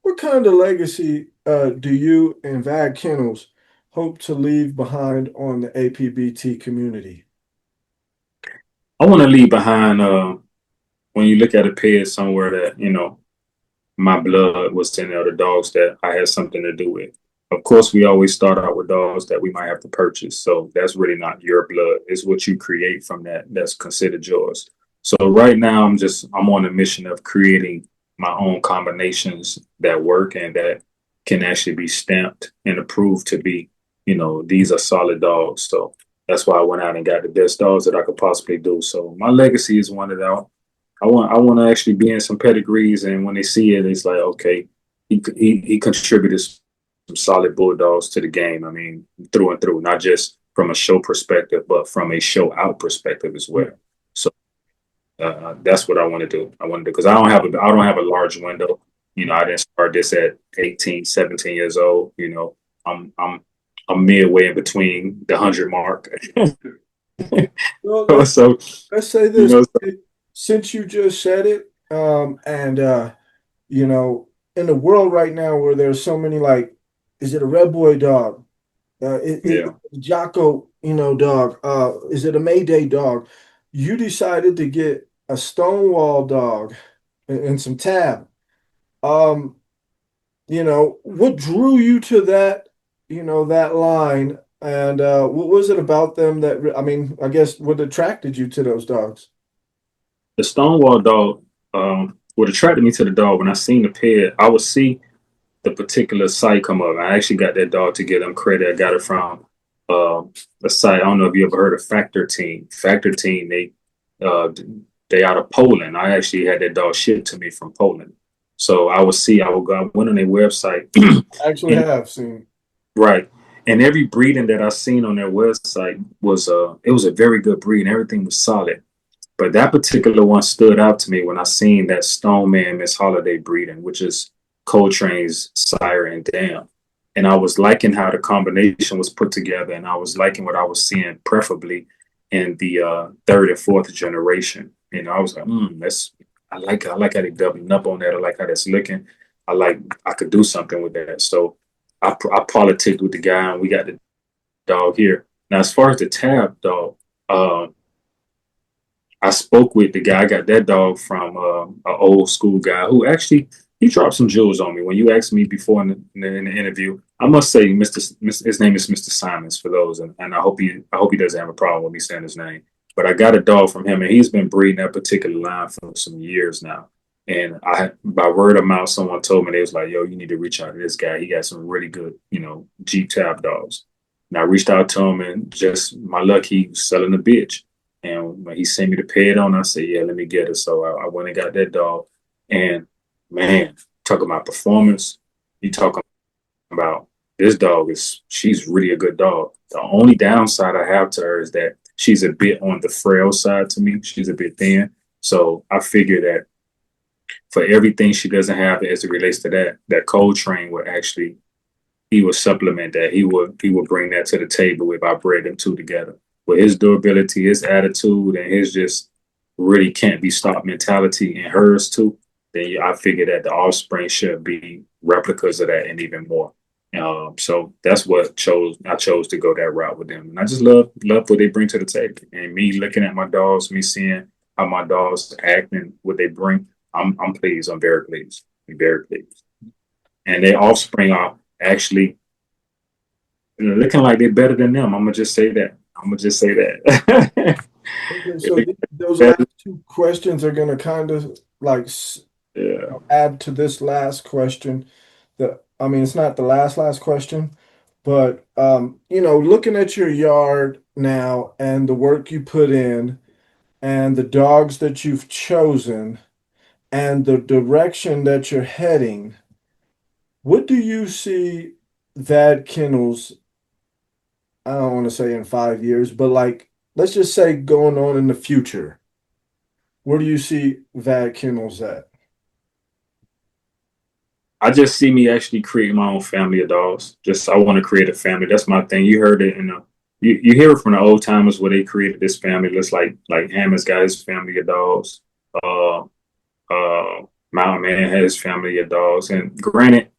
what kind of legacy do you and Vad Kennels hope to leave behind on the APBT community? I want to leave behind, when you look at a pig somewhere that, my blood was in there, the dogs that I had something to do with. Of course, we always start out with dogs that we might have to purchase. So that's really not your blood. It's what you create from that's considered yours. So right now, I'm on a mission of creating my own combinations that work and that can actually be stamped and approved to be, these are solid dogs. So that's why I went out and got the best dogs that I could possibly do. So my legacy is one of that. I want to actually be in some pedigrees, and when they see it, it's like, okay, he contributed some solid Bulldogs to the game. I mean, through and through, not just from a show perspective, but from a show out perspective as well. So that's what I want to do. Because I don't have a large window. I didn't start this at 18, 17 years old. I'm midway in between the 100 mark. Well, let's say this. Since you just said it, in the world right now where there's so many, like, is it a red boy dog? Yeah. Jocko, dog, is it a Mayday dog? You decided to get a Stonewall dog and some tab. Um, what drew you to that, that line? And what was it about them that, I mean, I guess what attracted you to those dogs? The Stonewall dog, what attracted me to the dog when I seen the pet, I would see the particular site come up. I actually got that dog to give them credit. I got it from uh, a site. I don't know if you ever heard of Factor Team. Factor Team, uh, they out of Poland. I actually had that dog shipped to me from Poland. So I would see, I went on their website. I actually and, have seen. right. And every breeding that I seen on their website was it was a very good breed and everything was solid. But that particular one stood out to me when I seen that Stoneman Miss Holiday breeding, which is Coltrane's sire and dam. And I was liking how the combination was put together, and I was liking what I was seeing, preferably in the third and fourth generation. I was like, that's I like it. I like how they doubling up on that. I like how that's looking. I could do something with that. So I politicked with the guy, and we got the dog here. Now, as far as the tab dog, I spoke with the guy. I got that dog from an old school guy who actually he dropped some jewels on me. When you asked me before in the interview, I must say, his name is Mr. Simons for those, and I hope he doesn't have a problem with me saying his name. But I got a dog from him, and he's been breeding that particular line for some years now. And by word of mouth, someone told me they was like, "Yo, you need to reach out to this guy. He got some really good, Jeep tab dogs." And I reached out to him, and just my luck, he was selling a bitch. And when he sent me to pay it on, I said, "Yeah, let me get it." So I went and got that dog. And man, talk about performance. You talking about this dog she's really a good dog. The only downside I have to her is that she's a bit on the frail side to me. She's a bit thin. So I figure that for everything she doesn't have as it relates to that Coltrane would actually, he would supplement that. He would bring that to the table if I bred them two together. With his durability, his attitude, and his just really can't be stopped mentality and hers too, then I figure that the offspring should be replicas of that and even more. So that's what I chose to go that route with them. And I just love what they bring to the table. And me looking at my dogs, me seeing how my dogs act and what they bring, I'm pleased. I'm very pleased. I'm very pleased. And their offspring are actually looking like they're better than them. I'm gonna just say that. Okay, so those last two questions are going to kind of like add to this last question. I mean, it's not the last question, but looking at your yard now and the work you put in and the dogs that you've chosen and the direction that you're heading, what do you see Vad Kennels, I don't want to say in 5 years, but like, let's just say going on in the future? Where do you see Vad Kennels at? I just see me actually creating my own family of dogs. I want to create a family. That's my thing. You heard it you hear it from the old timers where they created this family. It's like Hammond's got his family of dogs. Mountain Man had his family of dogs. And granted,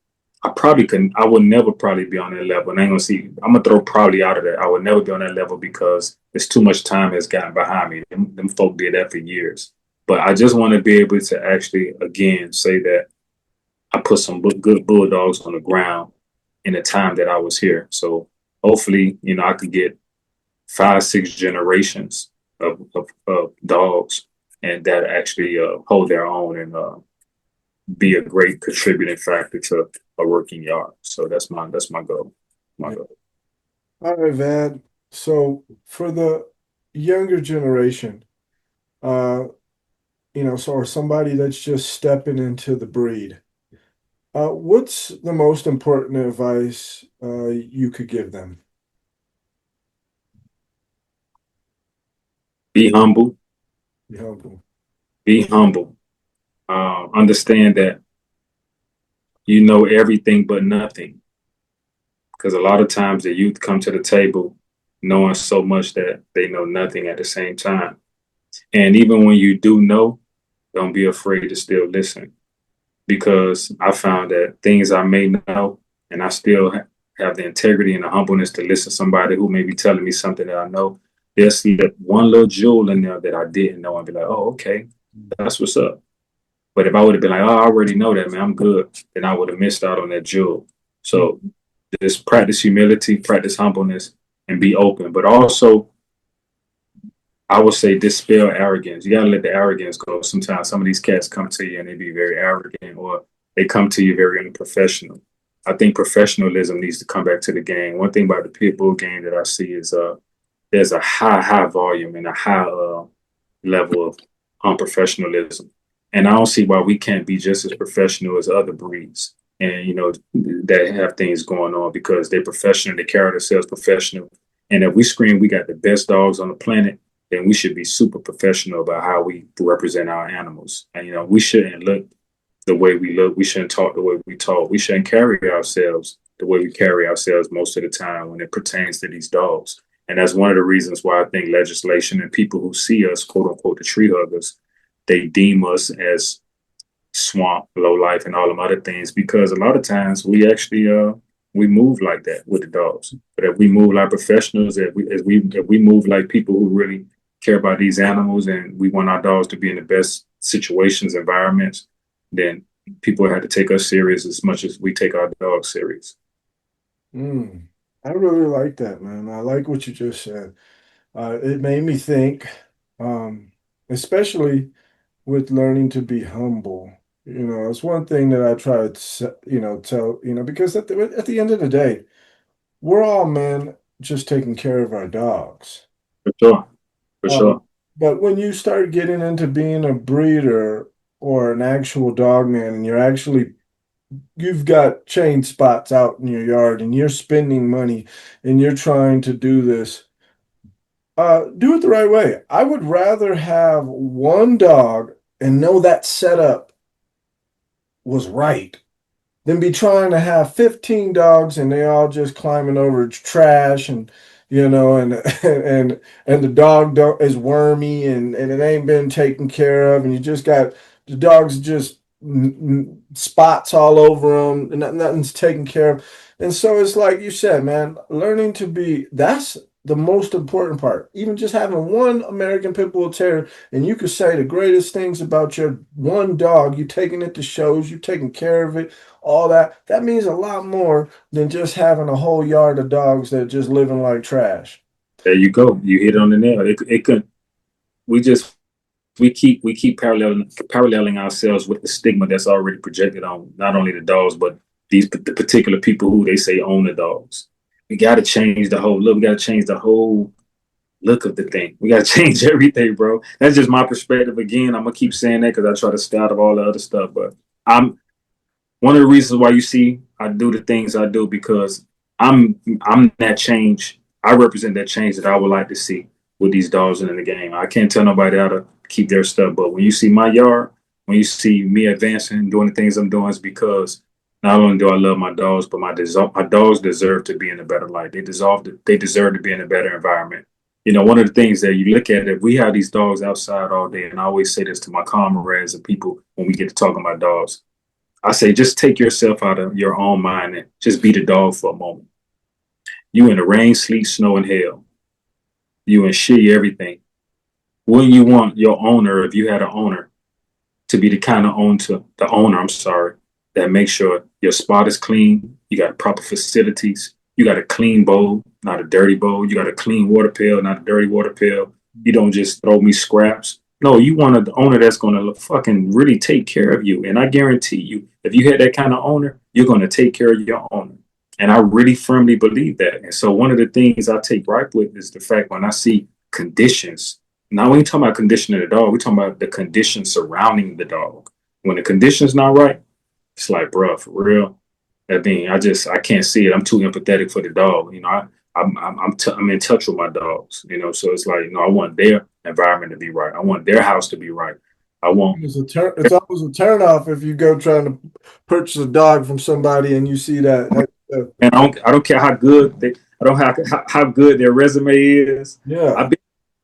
I would never probably be on that level. And I ain't gonna see, I'm gonna throw probably out of that. I would never be on that level because it's too much time has gotten behind me. Them folk did that for years. But I just want to be able to actually, again, say that I put some good Bulldogs on the ground in the time that I was here. So hopefully, I could get 5-6 generations of dogs and that actually hold their own and be a great contributing factor to a working yard. So that's my goal. My goal. All right, Vad. So for the younger generation, or somebody that's just stepping into the breed, what's the most important advice you could give them? Be humble. Be humble. Be humble. Understand that you know everything but nothing. Because a lot of times the youth come to the table knowing so much that they know nothing at the same time. And even when you do know, don't be afraid to still listen. Because I found that things I may know and I still have the integrity and the humbleness to listen to somebody who may be telling me something that I know. They'll see that one little jewel in there that I didn't know and be like, oh, okay, that's what's up. But if I would have been like, oh, I already know that, man, I'm good, then I would have missed out on that jewel. So just practice humility, practice humbleness, and be open. But also, I would say dispel arrogance. You got to let the arrogance go. Sometimes some of these cats come to you and they be very arrogant, or they come to you very unprofessional. I think professionalism needs to come back to the game. One thing about the pit bull game that I see is there's a high volume and a high level of unprofessionalism. And I don't see why we can't be just as professional as other breeds and, you know, that have things going on because they're professional, they carry themselves professional. And if we scream we got the best dogs on the planet, then we should be super professional about how we represent our animals. And, you know, we shouldn't look the way we look. We shouldn't talk the way we talk. We shouldn't carry ourselves the way we carry ourselves most of the time when it pertains to these dogs. And that's one of the reasons why I think legislation and people who see us, quote unquote, the tree huggers, they deem us as swamp, low life, and all them other things, because a lot of times we actually we move like that with the dogs. But if we move like professionals, if we move like people who really care about these animals and we want our dogs to be in the best situations, environments, then people have to take us serious as much as we take our dogs serious. I really like that, man. I like what you just said. It made me think, especially with learning to be humble. You know, it's one thing that I try to, tell, because at the end of the day, we're all men just taking care of our dogs. For sure. For sure. But when you start getting into being a breeder or an actual dog man, and you've got chain spots out in your yard and you're spending money and you're trying to do this, do it the right way. I would rather have one dog and know that setup was right than be trying to have 15 dogs and they all just climbing over trash and and the dog is wormy and it ain't been taken care of, and you just got the dogs just spots all over them and nothing's taken care of. And so it's like you said, man, learning to be, that's the most important part. Even just having one American Pit Bull Terrier, and you could say the greatest things about your one dog, you taking it to shows, you taking care of it, all that. That means a lot more than just having a whole yard of dogs that are just living like trash. There you go. You hit it on the nail. It could. We keep paralleling ourselves with the stigma that's already projected on not only the dogs but the particular people who they say own the dogs. We got to change the whole look. We got to change the whole look of the thing. We got to change everything, bro. That's just my perspective. Again, I'm gonna keep saying that because I try to stay out of all the other stuff. But I'm one of the reasons why you see I do the things I do, because I'm that change. I represent that change that I would like to see with these dogs in the game. I can't tell nobody how to keep their stuff, but when you see my yard, when you see me advancing, doing the things I'm doing, it's because not only do I love my dogs, but my dogs deserve to be in a better light. They deserve to be in a better environment. You know, one of the things that you look at, if we have these dogs outside all day, and I always say this to my comrades and people when we get to talking about dogs, I say, just take yourself out of your own mind and just be the dog for a moment. You in the rain, sleet, snow, and hail. You in shitty everything. Wouldn't you want your owner, if you had an owner, to be the kind of owner, that makes sure your spot is clean, you got proper facilities, you got a clean bowl, not a dirty bowl, you got a clean water pail, not a dirty water pail. You don't just throw me scraps. No, you want an owner that's going to fucking really take care of you. And I guarantee you, if you had that kind of owner, you're going to take care of your owner. And I really firmly believe that. And so one of the things I take gripe with is the fact when I see conditions. Now, we ain't talking about condition of the dog. We're talking about the conditions surrounding the dog. When the condition's not right, it's like, bro, for real. I mean, I can't see it. I'm too empathetic for the dog. You know, I'm in touch with my dogs. You know, so it's like, I want their environment to be right. I want their house to be right. It's always a turn off if you go trying to purchase a dog from somebody and you see that. And I don't care how good how good their resume is. Yeah.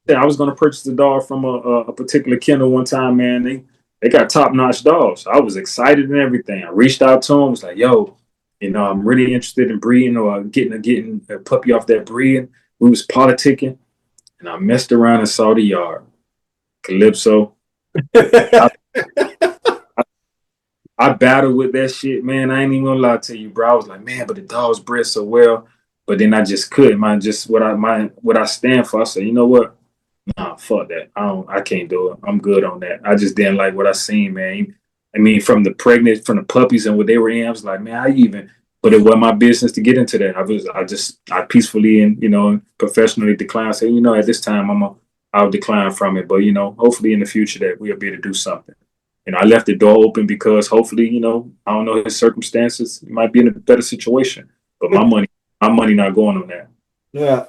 I was going to purchase a dog from a particular kennel one time, man. They got top-notch dogs. I was excited and everything. I reached out to them. Was like, yo, You know, I'm really interested in breeding or getting a puppy off that breed. We was politicking, and I messed around and saw the yard. Calypso. I, I battled with that shit, man. I ain't even gonna lie to you, bro. I was like, man, but the dog's bred so well. But then I just couldn't. Just what I stand for. I said, you know what? Nah, fuck that. I can't do it. I'm good on that. I just didn't like what I seen, man. I mean, from the puppies and what they were in, I was like, man, but it wasn't my business to get into that. I peacefully and, professionally declined. Say, at this time I'll decline from it. But, hopefully in the future that we'll be able to do something. I left the door open because hopefully, I don't know his circumstances. He might be in a better situation. But my money not going on that. Yeah,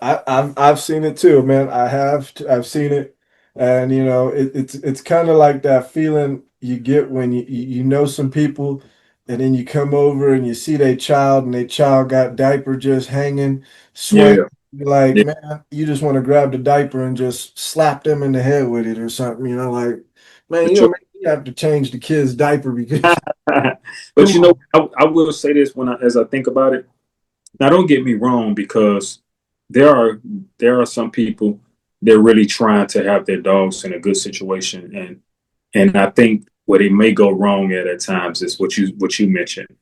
I've seen it too, man. I've seen it, and it's kind of like that feeling you get when you know some people, and then you come over and you see their child, and their child got diaper just hanging, swing. Yeah. You're like, Yeah. man, you just want to grab the diaper and just slap them in the head with it or something. Like, man, Sure. maybe you have to change the kid's diaper because. But I will say this as I think about it. Now, don't get me wrong, because there are some people that are really trying to have their dogs in a good situation, and I think where they may go wrong at times is what you mentioned.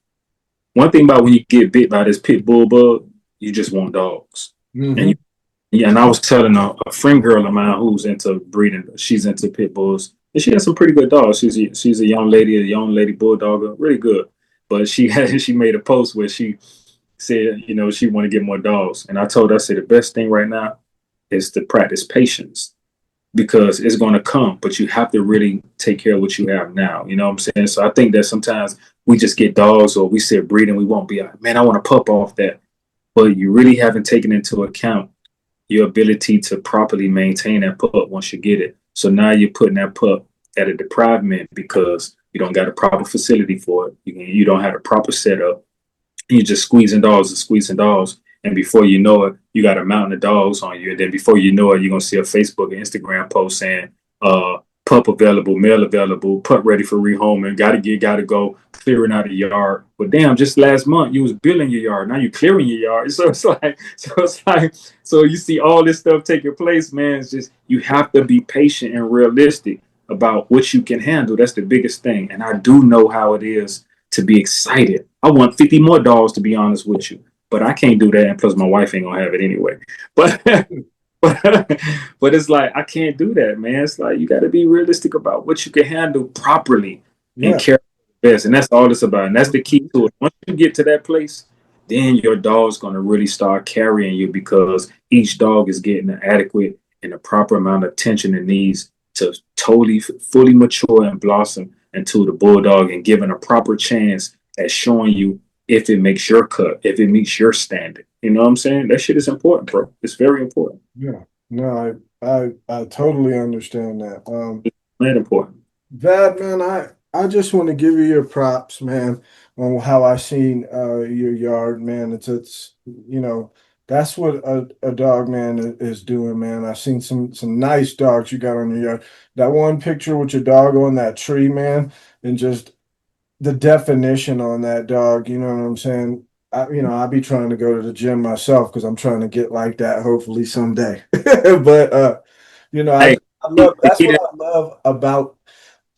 One thing about when you get bit by this pit bull bug, you just want dogs. Mhm. And I was telling a friend girl of mine who's into breeding. She's into pit bulls, and she has some pretty good dogs. She's a young lady bulldog, really good. But she made a post where she said, she want to get more dogs. And I told her, I said, the best thing right now is to practice patience, because it's going to come, but you have to really take care of what you have now. You know what I'm saying? So I think that sometimes we just get dogs or we sit breeding. We won't be like, man, I want to pup off that. But you really haven't taken into account your ability to properly maintain that pup once you get it. So now you're putting that pup at a deprivement because you don't got a proper facility for it. You don't have a proper setup. You're just squeezing dogs and squeezing dogs. And before you know it, you got a mountain of dogs on you. And then before you know it, you're going to see a Facebook and Instagram post saying, pup available, male available, pup ready for rehoming, got to go, clearing out the yard. But damn, just last month you was building your yard. Now you clearing your yard. So so you see all this stuff taking place, man. It's just, you have to be patient and realistic about what you can handle. That's the biggest thing. And I do know how it is to be excited. I want 50 more dogs, to be honest with you, but I can't do that. And plus my wife ain't gonna have it anyway. But but it's like, I can't do that, man. It's like, you got to be realistic about what you can handle properly and care for the best. And that's all it's about. And that's the key to it. Once you get to that place, then your dog's going to really start carrying you, because each dog is getting the adequate and the proper amount of attention it needs to totally, fully mature and blossom into the bulldog, and given a proper chance at showing you if it makes your cut, if it meets your standard. You know what I'm saying? That shit is important, bro. It's very important. Yeah, no, I totally understand that. Very important. Vad, man, I just want to give you your props, man, on how I seen your yard, man. It's that's what a dog man is doing, man. I've seen some nice dogs you got on your yard. That one picture with your dog on that tree, man, and just the definition on that dog, you know what I'm saying? I be trying to go to the gym myself because I'm trying to get like that hopefully someday. But Hey, I love that's what I love about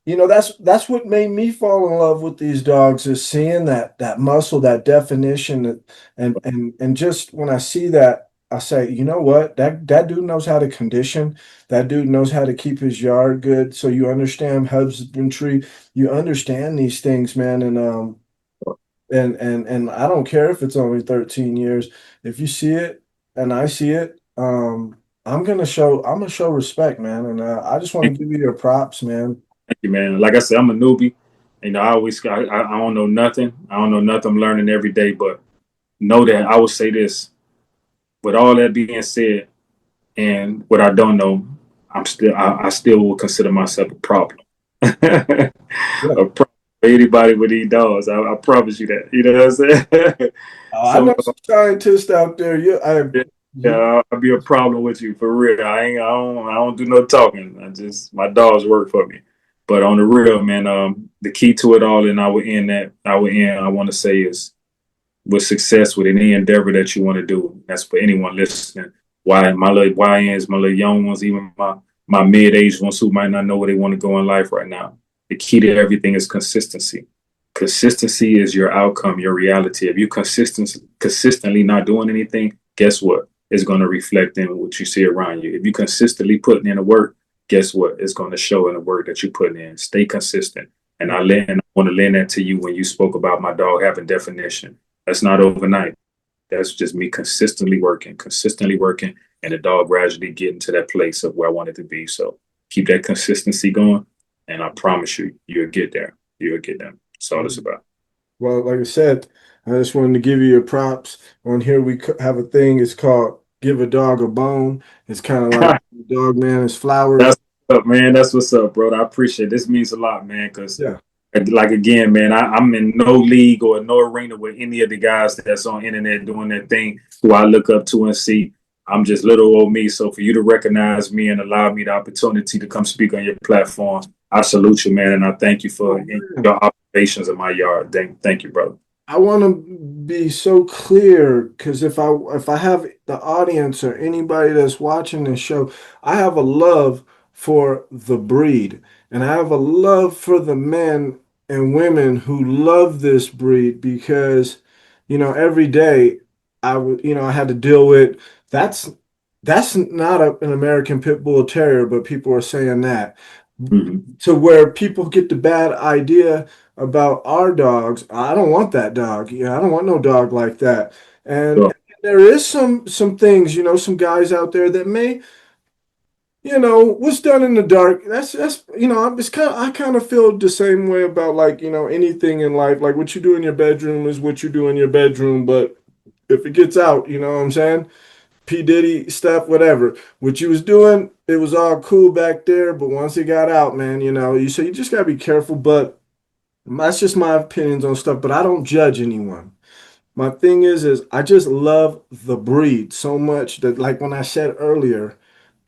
that's what made me fall in love with these dogs, is seeing that muscle, that definition, and just when I see that, I say, you know what, that dude knows how to condition. That dude knows how to keep his yard good. So you understand husbandry, you understand these things, man, and I don't care if it's only 13 years. If you see it and I see it, I'm gonna show respect, man, and I just want to give you your props, man. thank you, man. Like I said, I'm a newbie. I don't know nothing. I don't know nothing. I'm learning every day. But know that I will say this: with all that being said, and what I don't know, I still will consider myself a problem. A problem for anybody with these dogs. I promise you that. You know what I'm saying? I know some scientists out there. Yeah, I'll be a problem with you for real. I don't do no talking. My dogs work for me. But on the real, man, the key to it all, and I want to say is with success with any endeavor that you want to do. That's for anyone listening. Why my little YNs, my little young ones, even my mid-aged ones who might not know where they want to go in life right now. The key to everything is consistency. Consistency is your outcome, your reality. If you're consistently not doing anything, guess what? It's going to reflect in what you see around you. If you consistently putting in the work, guess what? It's going to show in the work that you're putting in. Stay consistent. And I want to lend that to you when you spoke about my dog having definition. That's not overnight. That's just me consistently working, and the dog gradually getting to that place of where I want it to be. So keep that consistency going, and I promise you, you'll get there. You'll get there. That's all it's about. Well, like I said, I just wanted to give you your props. On here, we have a thing. It's called "Give a Dog a Bone." It's kind of like Dog Man is flowers. That's what's up, man. That's what's up, bro. I appreciate it. This means a lot, man, because like, again, man, I'm in no league or no arena with any of the guys that's on internet doing their thing who I look up to and see. I'm just little old me. So for you to recognize me and allow me the opportunity to come speak on your platform, I salute you, man, and I thank you for your observations in my yard. Thank you, brother. I want to be so clear, because if I have the audience or anybody that's watching this show, I have a love for the breed, and I have a love for the men and women who love this breed, because every day I had to deal with that's not an American Pit Bull Terrier, but people are saying that. To where people get the bad idea about our dogs. I don't want that dog. I don't want no dog like that. And there is some things, some guys out there that may, what's done in the dark. That's I kind of feel the same way about, like, anything in life. Like, what you do in your bedroom is what you do in your bedroom, but if it gets out, you know what I'm saying? P. Diddy stuff, whatever. What you was doing, it was all cool back there, but once it got out, man, you just gotta be careful. But that's just my opinions on stuff. But I don't judge anyone. My thing is I just love the breed so much that, like when I said earlier,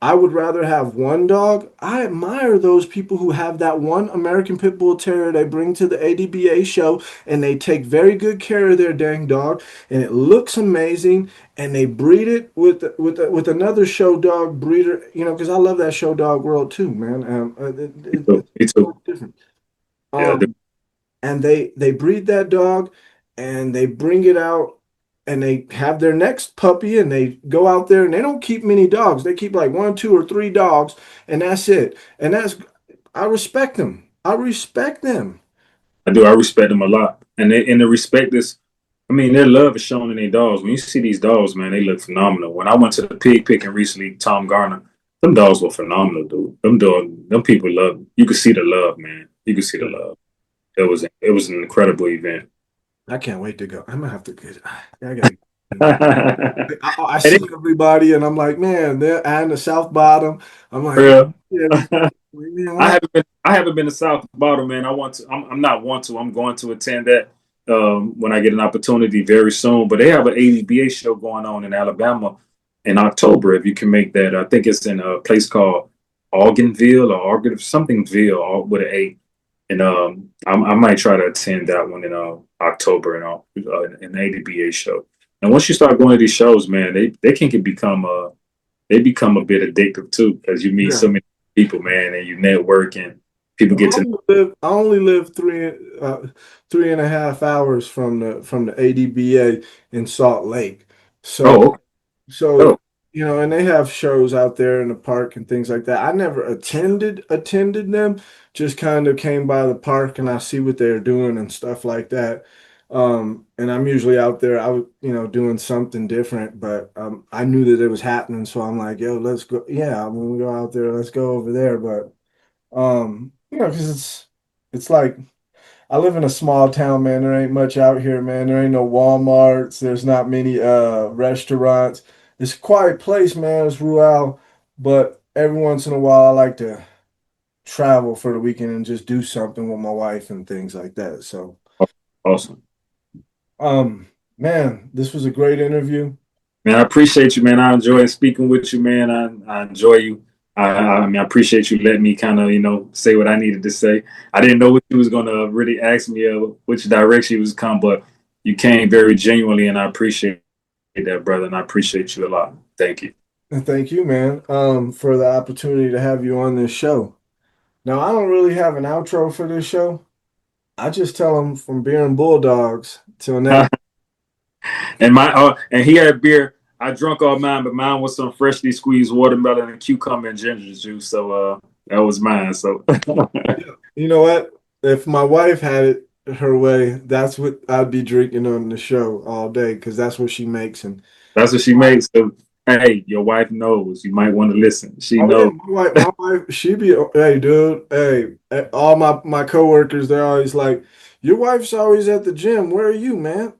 I would rather have one dog. I admire those people who have that one American Pit Bull Terrier they bring to the APBT show, and they take very good care of their dang dog, and it looks amazing, and they breed it with another show dog breeder, because I love that show dog world too, man. It's so different. And they breed that dog, and they bring it out, and they have their next puppy, and they go out there, and they don't keep many dogs. They keep like 1, 2, or 3 dogs, and that's it. And I respect them. I respect them. I do. I respect them a lot. And the respect is, their love is shown in their dogs. When you see these dogs, man, they look phenomenal. When I went to the pig picking recently, Tom Garner, them dogs were phenomenal, dude. Them people love. You could see the love, man. You could see the love. It was an incredible event. I can't wait to go. I'm gonna have to get. I see everybody, and I'm like, man, they're at the South Bottom. I'm like, I haven't been to South Bottom, man. I want to. I'm not want to. I'm going to attend that when I get an opportunity very soon. But they have an APBT show going on in Alabama in October. If you can make that, I think it's in a place called Augenville or somethingville with an A. And I might try to attend that one in October in the APBT show. And once you start going to these shows, man, they can become a bit addictive too, because you meet so many people, man, and you network, and people get to. I only live 3.5 hours from the APBT in Salt Lake, so and they have shows out there in the park and things like that. I never attended them, just kind of came by the park, and I see what they're doing and stuff like that. And I'm usually out there, doing something different, but I knew that it was happening, so I'm like, yo, let's go. Yeah, when we go out there, let's go over there. But because it's like, I live in a small town, man. There ain't much out here, man. There ain't no Walmarts. There's not many restaurants. It's a quiet place, man. It's rural, but every once in a while, I like to travel for the weekend and just do something with my wife and things like that. So awesome. Man, this was a great interview. Man, I appreciate you, man. I enjoy speaking with you, man. I enjoy you. I appreciate you letting me kind of, say what I needed to say. I didn't know what you was going to really ask me, which direction you was come, but you came very genuinely, and I appreciate that, brother, and I appreciate you a lot. Thank you. And thank you, man, for the opportunity to have you on this show. Now, I don't really have an outro for this show. I just tell them from beer and Bulldogs till next. And he had beer. I drunk all mine, but mine was some freshly squeezed watermelon and cucumber and ginger juice. So that was mine. So You know what? If my wife had it her way, that's what I'd be drinking on the show all day because that's what she makes. And that's what she makes. So hey, your wife knows. You might want to listen. She oh, knows. yeah, my wife, she be, hey, dude, hey, all my coworkers, they're always like, your wife's always at the gym. Where are you, man?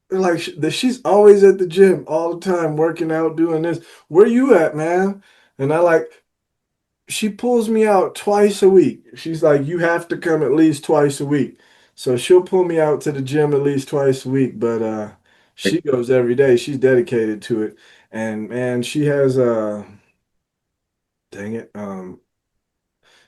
They're like, she's always at the gym all the time, working out, doing this. Where you at, man? And I like, she pulls me out twice a week. She's like, you have to come at least twice a week. So she'll pull me out to the gym at least twice a week, but she goes every day. She's dedicated to it. And man, she has dang it,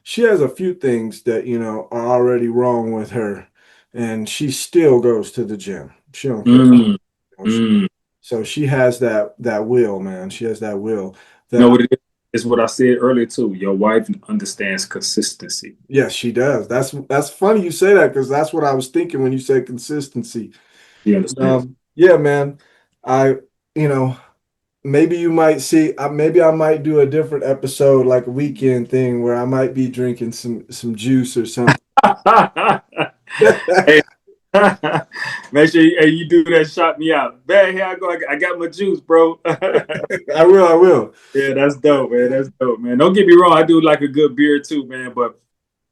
she has a few things that, are already wrong with her, and she still goes to the gym. She don't care. So she has that will, man. She has that will. You know what it is? It's what I said earlier too. Your wife understands consistency. Yes, she does. That's funny you say that because that's what I was thinking when you said consistency. You understand? Yeah, man. Maybe you might see. Maybe I might do a different episode, like a weekend thing, where I might be drinking some juice or something. Hey, make sure you do that. Shot me out. Man, here I go. I got my juice, bro. I will. Yeah, that's dope, man. That's dope, man. Don't get me wrong. I do like a good beer too, man. But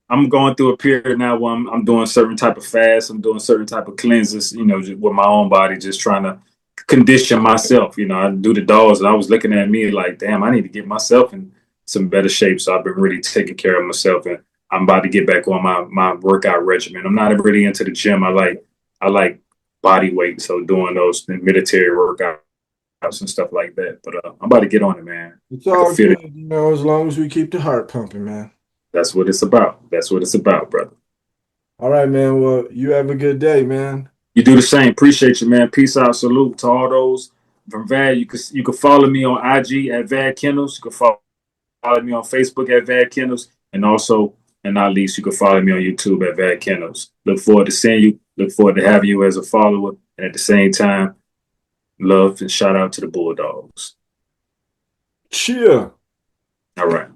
I'm going through a period now where I'm doing certain type of fast. I'm doing certain type of cleanses, just with my own body, just trying to condition myself. I do the dogs, and I was looking at me like, damn, I need to get myself in some better shape. So I've been really taking care of myself, and I'm about to get back on my workout regimen. I'm not really into the gym. I like body weight, so doing those military workouts and stuff like that. But I'm about to get on it, man. It's all good, as long as we keep the heart pumping, man. That's what it's about. That's what it's about, brother. All right, man. Well, you have a good day, man. You do the same. Appreciate you, man. Peace out. Salute to all those from Vad. You can follow me on IG at Vad Kennels. You can follow me on Facebook at Vad Kennels, and also, and not least, you can follow me on YouTube at Vad Kennels. Look forward to seeing you. Look forward to having you as a follower, and at the same time, love and shout out to the Bulldogs. Cheer. All right.